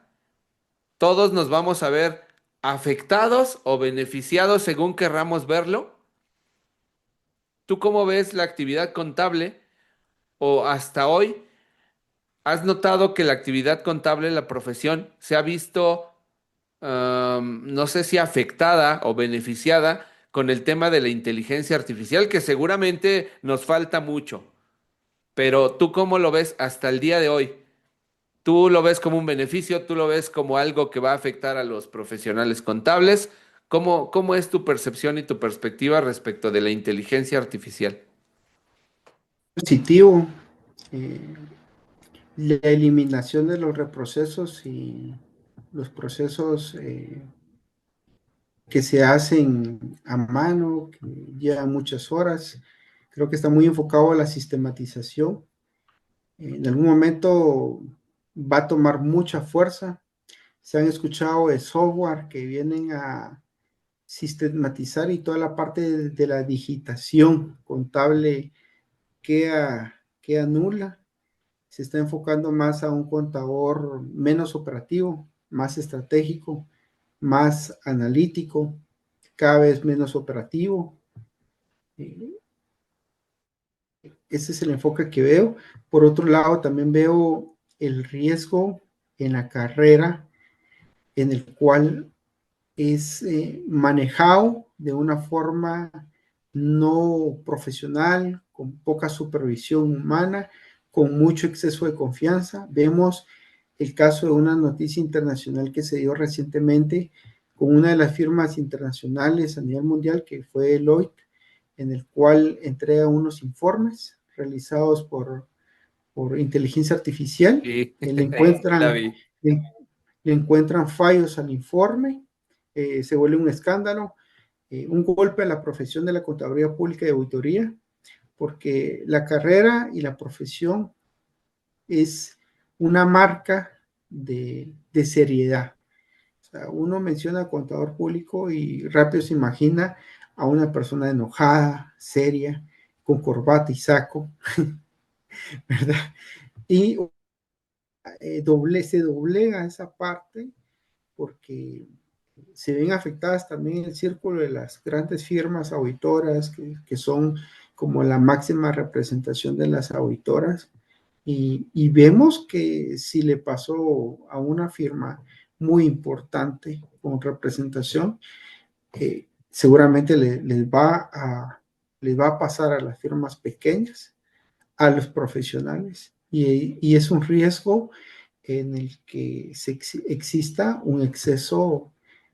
todos nos vamos a ver afectados o beneficiados según querramos verlo. ¿Tú cómo ves la actividad contable o hasta hoy? ¿Has notado que la actividad contable, la profesión, se ha visto, no sé si afectada o beneficiada con el tema de la inteligencia artificial, que seguramente nos falta mucho? Pero ¿tú cómo lo ves hasta el día de hoy? ¿Tú lo ves como un beneficio? ¿Tú lo ves como algo que va a afectar a los profesionales contables? ¿Cómo es tu percepción y tu perspectiva respecto de la inteligencia artificial? Positivo, eh, la eliminación de los reprocesos y los procesos que se hacen a mano, que llevan muchas horas. Creo que está muy enfocado a la sistematización. En algún momento va a tomar mucha fuerza. Se han escuchado de software que vienen a sistematizar y toda la parte de la digitación contable queda nula. Se está enfocando más a un contador menos operativo, más estratégico, más analítico, cada vez menos operativo. Ese es el enfoque que veo. Por otro lado, también veo el riesgo en la carrera en el cual es manejado de una forma no profesional, con poca supervisión humana, con mucho exceso de confianza. Vemos el caso de una noticia internacional que se dio recientemente con una de las firmas internacionales a nivel mundial, que fue Deloitte, en el cual entrega unos informes realizados por inteligencia artificial. Sí, Le sí la encuentran, vi. le, le encuentran fallos al informe, se vuelve un escándalo, un golpe a la profesión de la contaduría pública y auditoría, porque la carrera y la profesión es una marca de seriedad. O sea, uno menciona contador público y rápido se imagina a una persona enojada, seria, con corbata y saco, ¿verdad? Y se doblega esa parte porque se ven afectadas también el círculo de las grandes firmas auditoras que son como la máxima representación de las auditoras. Y vemos que si le pasó a una firma muy importante con representación, seguramente les va a pasar a las firmas pequeñas, a los profesionales, y es un riesgo en el que exista un exceso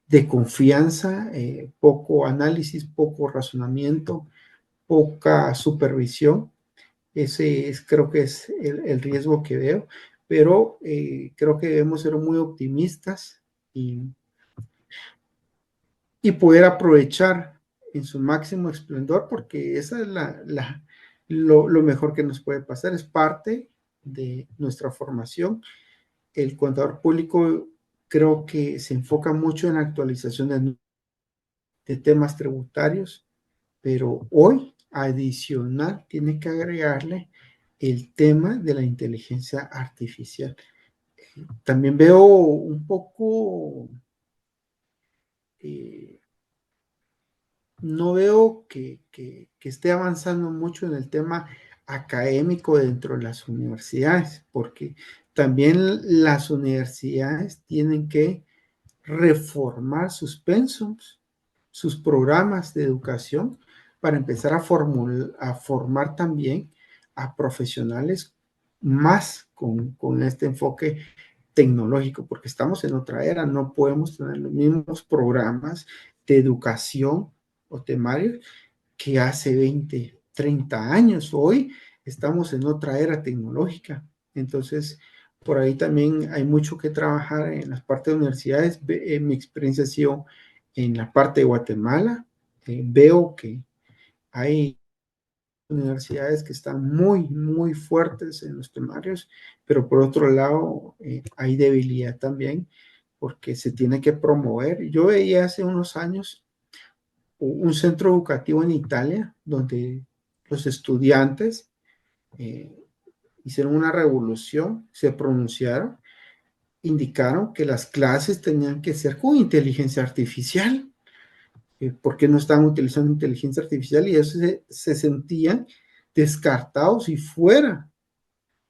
de confianza, poco análisis, poco razonamiento, poca supervisión. Ese es, creo que es el riesgo que veo, pero creo que debemos ser muy optimistas y, y poder aprovechar en su máximo esplendor, porque esa es lo mejor que nos puede pasar, es parte de nuestra formación. El contador público creo que se enfoca mucho en la actualización de temas tributarios, pero hoy adicional tiene que agregarle el tema de la inteligencia artificial. También veo un poco, eh, no veo que esté avanzando mucho en el tema académico dentro de las universidades, porque también las universidades tienen que reformar sus pensums, sus programas de educación, para empezar a formar también a profesionales más con este enfoque tecnológico, porque estamos en otra era, no podemos tener los mismos programas de educación o temarios que hace 20, 30 años. Hoy estamos en otra era tecnológica. Entonces, por ahí también hay mucho que trabajar en las partes de universidades. Mi experiencia ha sido en la parte de Guatemala. Veo que hay universidades que están muy, muy fuertes en los temarios, pero por otro lado hay debilidad también porque se tiene que promover. Yo veía hace unos años un centro educativo en Italia donde los estudiantes eh, hicieron una revolución, se pronunciaron, indicaron que las clases tenían que ser con inteligencia artificial. ¿Por qué no estaban utilizando inteligencia artificial? Y eso se sentían descartados y fuera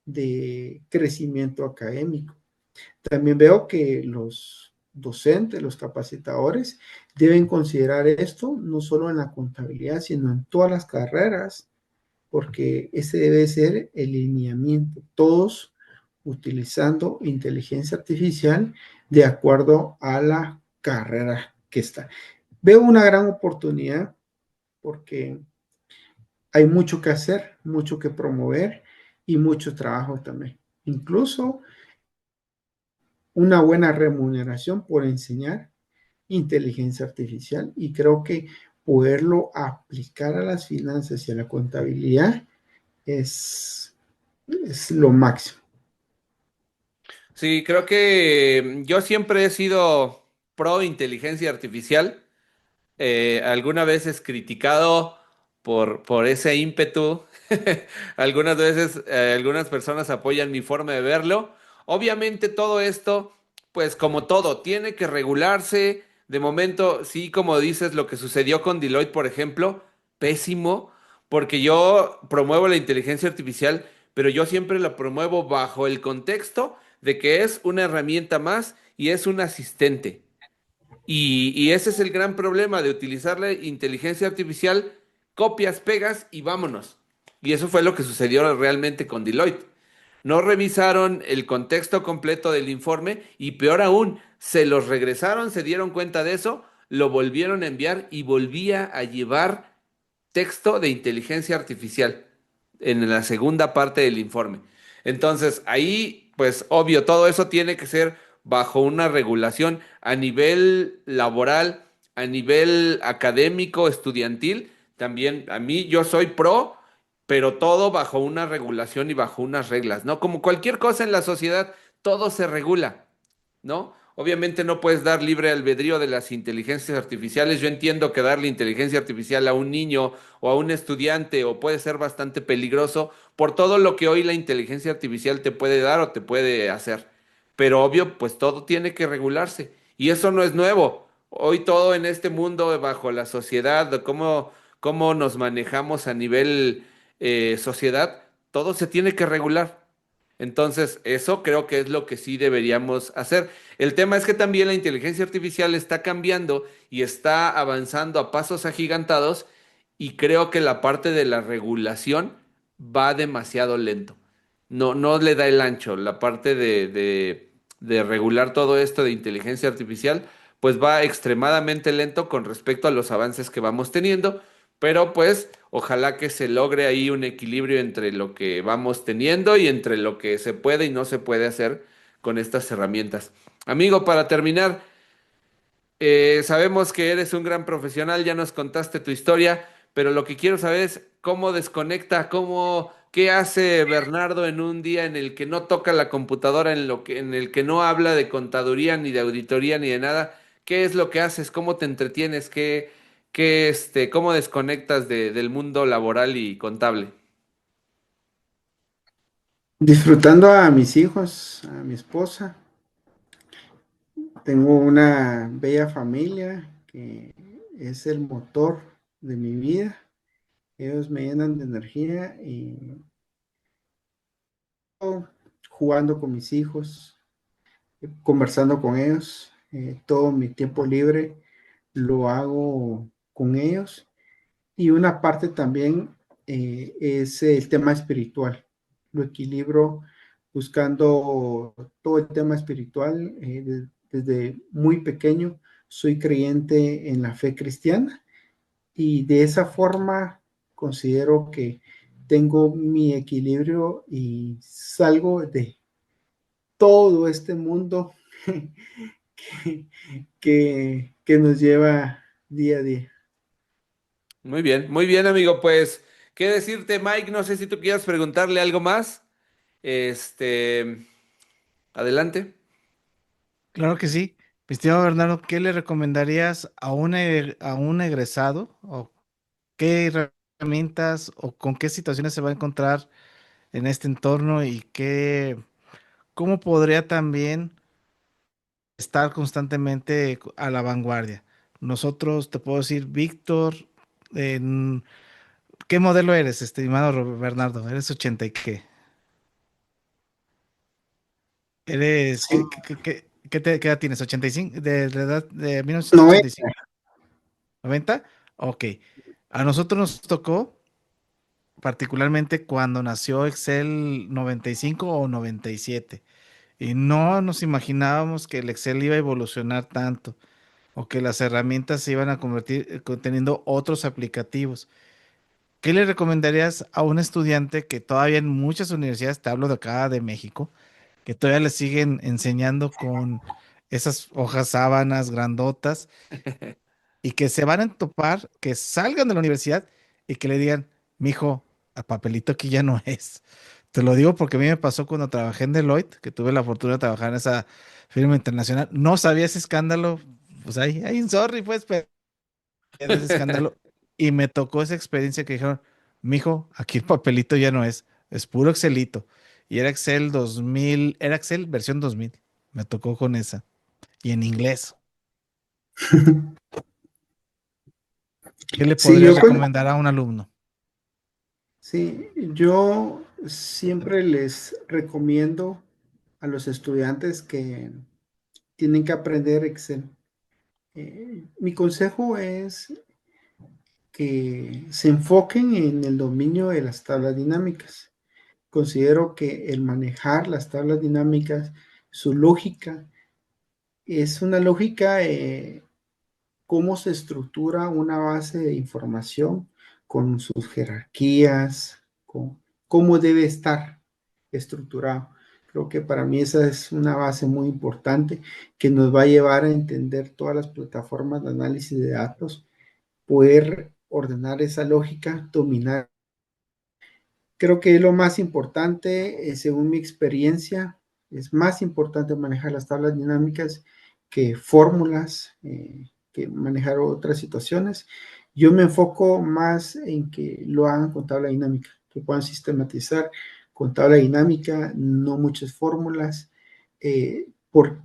de crecimiento académico. También veo que los docentes, los capacitadores, deben considerar esto no solo en la contabilidad, sino en todas las carreras, porque ese debe ser el lineamiento, todos utilizando inteligencia artificial de acuerdo a la carrera que está. Veo una gran oportunidad porque hay mucho que hacer, mucho que promover y mucho trabajo también. Incluso una buena remuneración por enseñar inteligencia artificial, y creo que poderlo aplicar a las finanzas y a la contabilidad es lo máximo. Sí, creo que yo siempre he sido pro inteligencia artificial. Algunas veces criticado por ese ímpetu. Algunas veces algunas personas apoyan mi forma de verlo. Obviamente todo esto, pues como todo, tiene que regularse. De momento, sí, como dices, lo que sucedió con Deloitte, por ejemplo, pésimo, porque yo promuevo la inteligencia artificial, pero yo siempre la promuevo bajo el contexto de que es una herramienta más y es un asistente. Y ese es el gran problema de utilizar la inteligencia artificial, copias, pegas y vámonos. Y eso fue lo que sucedió realmente con Deloitte. No revisaron el contexto completo del informe y peor aún, se los regresaron, se dieron cuenta de eso, lo volvieron a enviar y volvía a llevar texto de inteligencia artificial en la segunda parte del informe. Entonces, ahí, pues obvio, todo eso tiene que ser bajo una regulación a nivel laboral, a nivel académico, estudiantil. También a mí yo soy pro, pero todo bajo una regulación y bajo unas reglas, ¿no? Como cualquier cosa en la sociedad, todo se regula. ¿No? Obviamente no puedes dar libre albedrío de las inteligencias artificiales. Yo entiendo que darle inteligencia artificial a un niño o a un estudiante o puede ser bastante peligroso por todo lo que hoy la inteligencia artificial te puede dar o te puede hacer. Pero obvio, pues todo tiene que regularse. Y eso no es nuevo. Hoy todo en este mundo, bajo la sociedad, de cómo nos manejamos a nivel sociedad, todo se tiene que regular. Entonces, eso creo que es lo que sí deberíamos hacer. El tema es que también la inteligencia artificial está cambiando y está avanzando a pasos agigantados y creo que la parte de la regulación va demasiado lento. No le da el ancho. La parte de regular todo esto de inteligencia artificial, pues va extremadamente lento con respecto a los avances que vamos teniendo, pero pues ojalá que se logre ahí un equilibrio entre lo que vamos teniendo y entre lo que se puede y no se puede hacer con estas herramientas. Amigo, para terminar, sabemos que eres un gran profesional, ya nos contaste tu historia, pero lo que quiero saber es cómo desconecta, qué hace Bernardo en un día en el que no toca la computadora, en el que no habla de contaduría, ni de auditoría, ni de nada. ¿Qué es lo que haces? ¿Cómo te entretienes? ¿Cómo desconectas del mundo laboral y contable? Disfrutando a mis hijos, a mi esposa. Tengo una bella familia que es el motor de mi vida. Ellos me llenan de energía y jugando con mis hijos, conversando con ellos. Todo mi tiempo libre lo hago con ellos. Y una parte también es el tema espiritual. Lo equilibro buscando todo el tema espiritual. Desde muy pequeño soy creyente en la fe cristiana y de esa forma considero que tengo mi equilibrio y salgo de todo este mundo que nos lleva día a día. Muy bien, amigo. Pues, ¿qué decirte, Mike? No sé si tú quieras preguntarle algo más. Este, adelante. Claro que sí. Mi estimado Bernardo, ¿qué le recomendarías a a un egresado o qué herramientas o con qué situaciones se va a encontrar en este entorno y cómo podría también estar constantemente a la vanguardia? Nosotros, te puedo decir, Víctor, en- ¿qué modelo eres, estimado Bernardo? ¿Eres 80 y qué? ¿Eres, Sí, qué edad tienes? ¿85? ¿De la edad de no es. 1985? ¿90? Ok. A nosotros nos tocó particularmente cuando nació Excel 95 o 97. Y no nos imaginábamos que el Excel iba a evolucionar tanto o que las herramientas se iban a convertir teniendo otros aplicativos. ¿Qué le recomendarías a un estudiante que todavía en muchas universidades, te hablo de acá de México, que todavía le siguen enseñando con esas hojas sábanas grandotas y que se van a topar, que salgan de la universidad y que le digan, mijo, a papelito aquí ya no es? Te lo digo porque a mí me pasó cuando trabajé en Deloitte, que tuve la fortuna de trabajar en esa firma internacional. No sabía ese escándalo, pues ahí, sorry, pues, pero de ese escándalo. Y me tocó esa experiencia que dijeron, mijo, aquí el papelito ya no es puro Excelito. Y era Excel 2000, era Excel versión 2000. Me tocó con esa. Y en inglés. ¿Qué le Sí, podrías recomendar a un alumno? sí, yo siempre les recomiendo a los estudiantes que tienen que aprender Excel. Mi consejo es que se enfoquen en el dominio de las tablas dinámicas. Considero que el manejar las tablas dinámicas, su lógica, es una lógica, cómo se estructura una base de información con sus jerarquías, con cómo debe estar estructurado. Creo que para mí esa es una base muy importante que nos va a llevar a entender todas las plataformas de análisis de datos, poder ordenar esa lógica, dominar. Creo que es lo más importante, según mi experiencia, es más importante manejar las tablas dinámicas que fórmulas, que manejar otras situaciones. Yo me enfoco más en que lo hagan con tabla dinámica, que puedan sistematizar con tabla dinámica, no muchas fórmulas. Por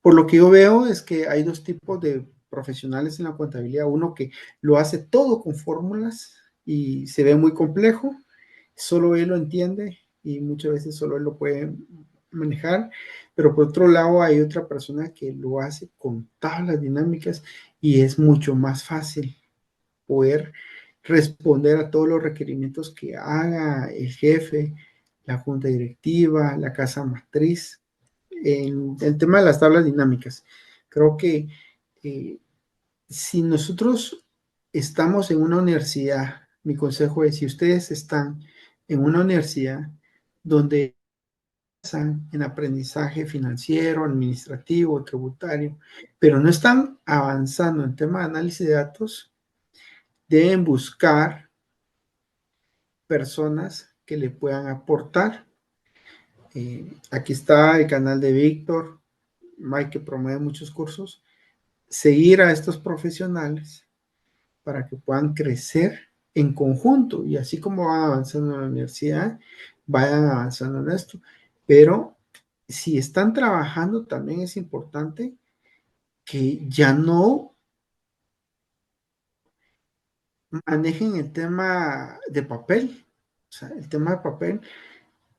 lo que yo veo es que hay dos tipos de profesionales en la contabilidad. Uno que lo hace todo con fórmulas y se ve muy complejo, solo él lo entiende, y muchas veces solo él lo puede manejar, pero por otro lado hay otra persona que lo hace con tablas dinámicas y es mucho más fácil poder responder a todos los requerimientos que haga el jefe, la junta directiva, la casa matriz, en el tema de las tablas dinámicas. Creo que si nosotros estamos en una universidad, mi consejo es, si ustedes están en una universidad donde están en aprendizaje financiero, administrativo, tributario, pero no están avanzando en tema de análisis de datos, deben buscar personas que le puedan aportar. Aquí está el canal de Víctor, Mike, que promueve muchos cursos. Seguir a estos profesionales para que puedan crecer en conjunto y así como van avanzando en la universidad, vayan avanzando en esto. Pero si están trabajando, también es importante que ya no manejen el tema de papel. O sea, el tema de papel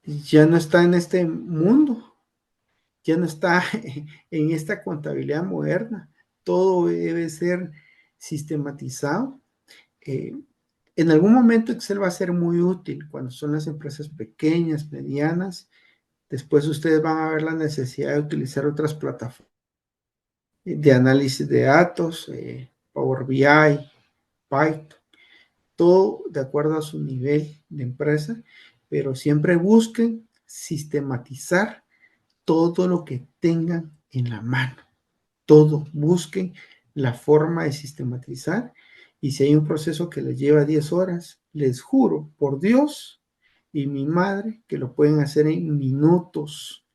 ya no está en este mundo, ya no está en esta contabilidad moderna. Todo debe ser sistematizado. En algún momento Excel va a ser muy útil cuando son las empresas pequeñas, medianas. Después ustedes van a ver la necesidad de utilizar otras plataformas de análisis de datos, Power BI, Python, todo de acuerdo a su nivel de empresa, pero siempre busquen sistematizar todo lo que tengan en la mano. Todo, busquen la forma de sistematizar y si hay un proceso que les lleva 10 horas, les juro por Dios y mi madre que lo pueden hacer en minutos.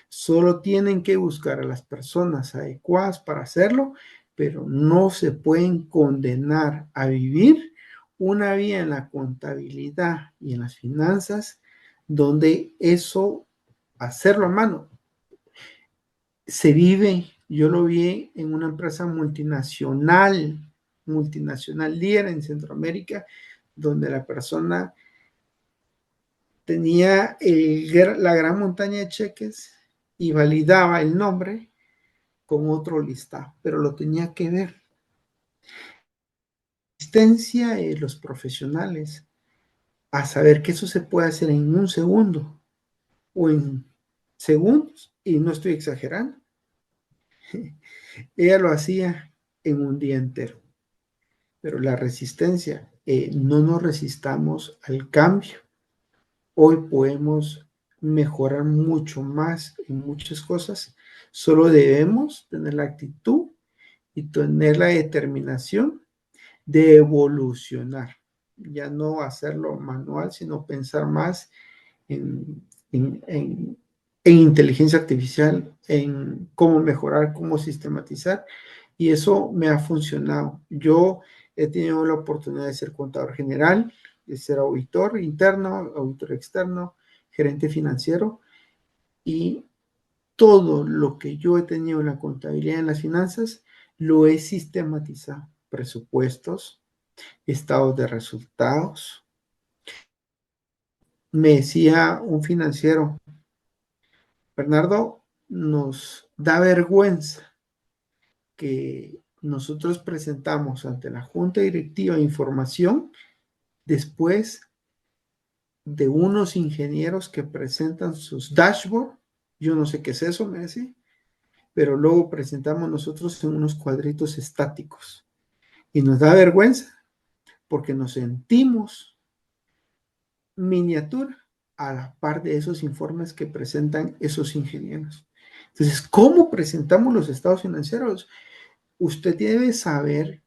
Solo tienen que buscar a las personas adecuadas para hacerlo, pero no se pueden condenar a vivir una vida en la contabilidad y en las finanzas donde eso, hacerlo a mano, se vive. Yo lo vi en una empresa multinacional líder en Centroamérica, donde la persona tenía la gran montaña de cheques y validaba el nombre con otro listado, pero lo tenía que ver. Asistencia de los profesionales a saber que eso se puede hacer en un segundo o en segundos, y no estoy exagerando. Ella lo hacía en un día entero, pero la resistencia, no nos resistamos al cambio. Hoy podemos mejorar mucho más en muchas cosas, solo debemos tener la actitud y tener la determinación de evolucionar, ya no hacerlo manual, sino pensar más en, en, en, en inteligencia artificial, en cómo mejorar, cómo sistematizar, y eso me ha funcionado. Yo he tenido la oportunidad de ser contador general, de ser auditor interno, auditor externo, gerente financiero, y todo lo que yo he tenido en la contabilidad y en las finanzas, lo he sistematizado. Presupuestos, estados de resultados. Me decía un financiero, Bernardo, nos da vergüenza que nosotros presentamos ante la junta directiva información después de unos ingenieros que presentan sus dashboards. Yo no sé qué es eso, me decía, pero luego presentamos nosotros en unos cuadritos estáticos y nos da vergüenza porque nos sentimos miniatura a la par de esos informes que presentan esos ingenieros. Entonces, ¿cómo presentamos los estados financieros? Usted debe saber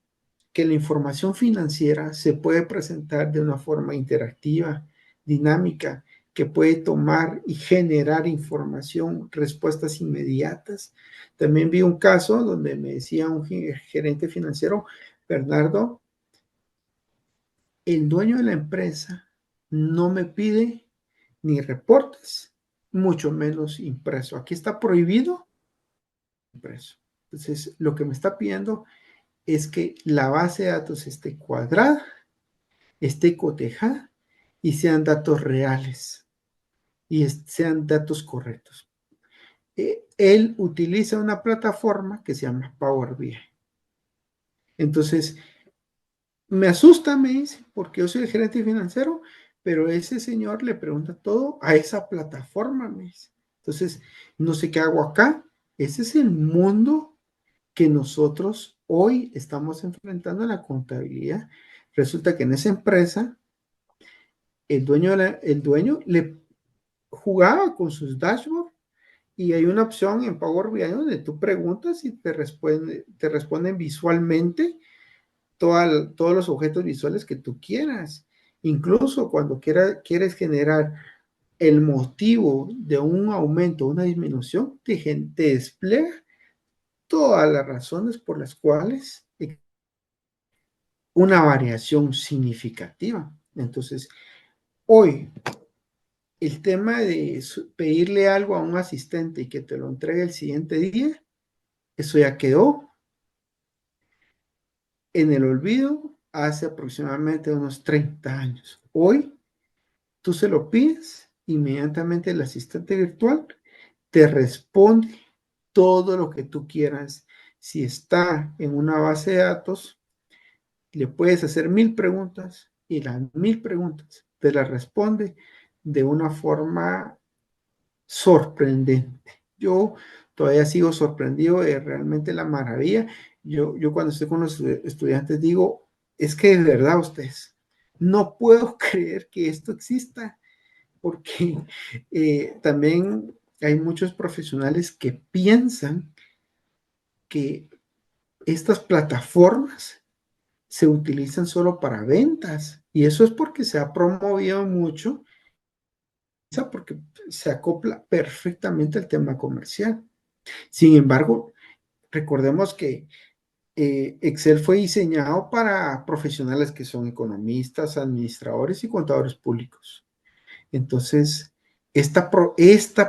que la información financiera se puede presentar de una forma interactiva, dinámica, que puede tomar y generar información, respuestas inmediatas. También vi un caso donde me decía un gerente financiero, Bernardo, el dueño de la empresa no me pide ni reportes, mucho menos impreso. Aquí está prohibido impreso. Entonces, lo que me está pidiendo es que la base de datos esté cuadrada, esté cotejada y sean datos reales. y sean datos correctos. Él utiliza una plataforma que se llama Power BI. Entonces, me asusta, me dice, porque yo soy el gerente financiero, pero ese señor le pregunta todo a esa plataforma, me dice. Entonces, no sé qué hago acá. Ese es el mundo que nosotros hoy estamos enfrentando en la contabilidad. Resulta que en esa empresa, el dueño le jugaba con sus dashboards y hay una opción en Power BI donde tú preguntas y te responden visualmente todos los objetos visuales que tú quieras. Incluso cuando quieres generar el motivo de un aumento o una disminución, te despliega todas las razones por las cuales una variación significativa. Entonces, hoy el tema de pedirle algo a un asistente y que te lo entregue el siguiente día, eso ya quedó en el olvido hace aproximadamente unos 30 años. Hoy tú se lo pides, inmediatamente el asistente virtual te responde todo lo que tú quieras. Si está en una base de datos, le puedes hacer 1000 preguntas y las 1000 preguntas te las responde de una forma sorprendente. Yo todavía sigo sorprendido de realmente la maravilla. Yo cuando estoy con los estudiantes digo, es que de verdad ustedes, no puedo creer que esto exista, porque también hay muchos profesionales que piensan que estas plataformas se utilizan solo para ventas, y eso es porque se ha promovido mucho, porque se acopla perfectamente al tema comercial. Sin embargo, recordemos que Excel fue diseñado para profesionales que son economistas, administradores y contadores públicos. Entonces, esta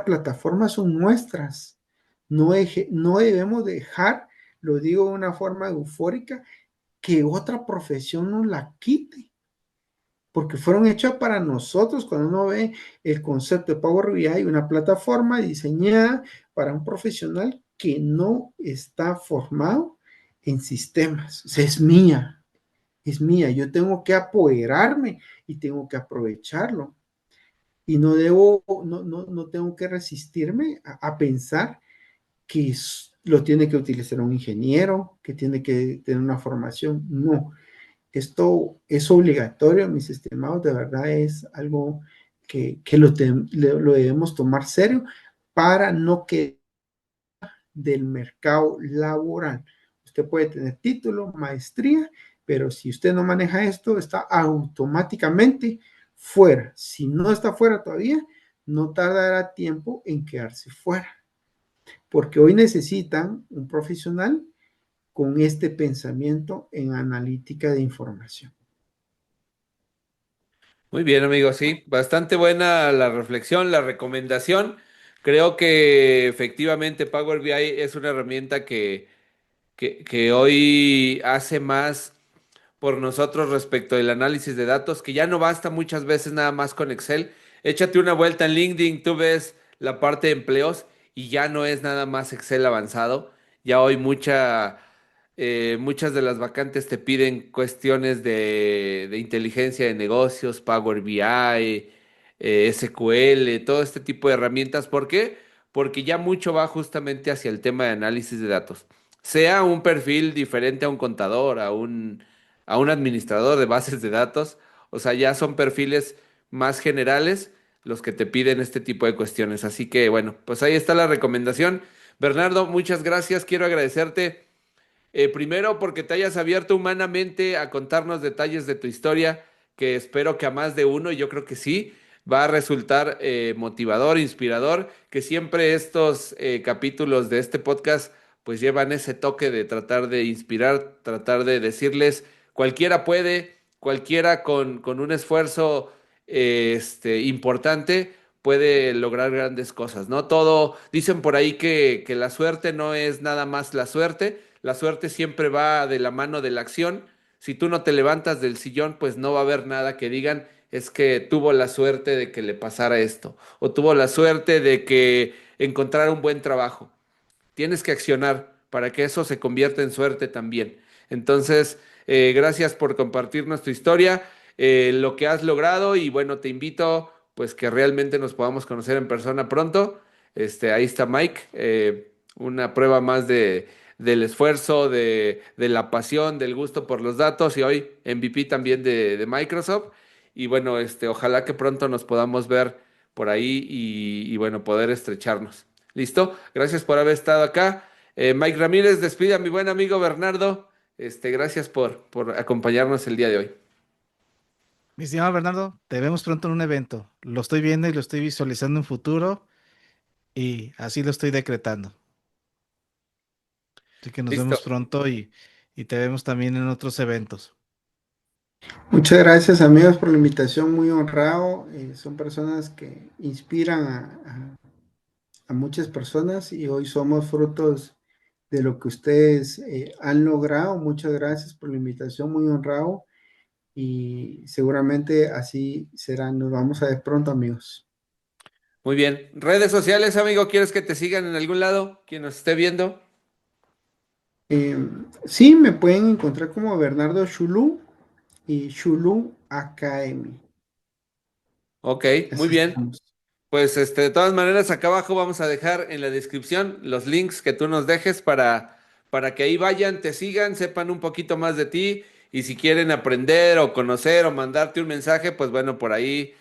plataforma son nuestras. No debemos dejar, lo digo de una forma eufórica, que otra profesión nos la quite, porque fueron hechas para nosotros. Cuando uno ve el concepto de Power BI, una plataforma diseñada para un profesional que no está formado en sistemas. O sea, es mía. Yo tengo que apoderarme y tengo que aprovecharlo. Y no tengo que resistirme a pensar que lo tiene que utilizar un ingeniero, que tiene que tener una formación. No, esto es obligatorio, mis estimados, de verdad es algo que lo debemos tomar serio para no quedar del mercado laboral. Usted puede tener título, maestría, pero si usted no maneja esto, está automáticamente fuera. Si no está fuera todavía, no tardará tiempo en quedarse fuera, porque hoy necesitan un profesional con este pensamiento en analítica de información. Muy bien, amigo, sí, bastante buena la reflexión, la recomendación. Creo que efectivamente Power BI es una herramienta que hoy hace más por nosotros respecto del análisis de datos, que ya no basta muchas veces nada más con Excel. Échate una vuelta en LinkedIn, tú ves la parte de empleos y ya no es nada más Excel avanzado. Ya hoy muchas de las vacantes te piden cuestiones de inteligencia de negocios, Power BI, SQL, todo este tipo de herramientas. ¿Por qué? Porque ya mucho va justamente hacia el tema de análisis de datos. Sea un perfil diferente a un contador, a un administrador de bases de datos. O sea, ya son perfiles más generales los que te piden este tipo de cuestiones. Así que bueno, pues ahí está la recomendación. Bernardo, muchas gracias. Quiero agradecerte primero porque te hayas abierto humanamente a contarnos detalles de tu historia, que espero que a más de uno, y yo creo que sí, va a resultar motivador, inspirador, que siempre estos capítulos de este podcast pues llevan ese toque de tratar de inspirar, tratar de decirles, cualquiera puede, cualquiera con un esfuerzo importante puede lograr grandes cosas, ¿no? Todo, dicen por ahí que la suerte no es nada más la suerte siempre va de la mano de la acción. Si tú no te levantas del sillón, pues no va a haber nada que digan es que tuvo la suerte de que le pasara esto, o tuvo la suerte de que encontrara un buen trabajo. Tienes que accionar para que eso se convierta en suerte también. Entonces, gracias por compartirnos tu historia, lo que has logrado y bueno, te invito pues que realmente nos podamos conocer en persona pronto. Ahí está Mike, una prueba más del esfuerzo, de la pasión, del gusto por los datos y hoy MVP también de Microsoft. Y bueno, ojalá que pronto nos podamos ver por ahí y bueno, poder estrecharnos. ¿Listo? Gracias por haber estado acá. Mike Ramírez, despide a mi buen amigo Bernardo. Gracias por acompañarnos el día de hoy. Mi estimado Bernardo, te vemos pronto en un evento. Lo estoy viendo y lo estoy visualizando en futuro y así lo estoy decretando. Así que nos vemos Listo. pronto y te vemos también en otros eventos. Muchas gracias amigos por la invitación, muy honrado. Son personas que inspiran a muchas personas y hoy somos frutos de lo que ustedes han logrado. Muchas gracias por la invitación, muy honrado y seguramente así será. Nos vamos a ver pronto amigos. Muy bien. Redes sociales, amigo, ¿quieres que te sigan en algún lado? Quien nos esté viendo. Sí, me pueden encontrar como Bernardo Chulú y Chulú Academy. Ok, muy Así bien. estamos. Pues de todas maneras, acá abajo vamos a dejar en la descripción los links que tú nos dejes para que ahí vayan, te sigan, sepan un poquito más de ti y si quieren aprender o conocer o mandarte un mensaje, pues bueno, por ahí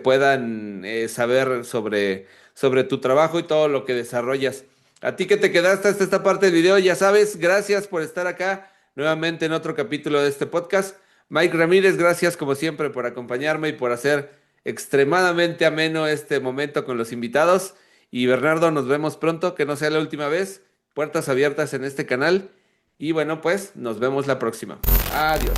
puedan saber sobre tu trabajo y todo lo que desarrollas. A ti que te quedaste hasta esta parte del video, ya sabes, gracias por estar acá nuevamente en otro capítulo de este podcast. Mike Ramírez, gracias como siempre por acompañarme y por hacer extremadamente ameno este momento con los invitados. Y Bernardo, nos vemos pronto, que no sea la última vez. Puertas abiertas en este canal. Y bueno, pues nos vemos la próxima. Adiós.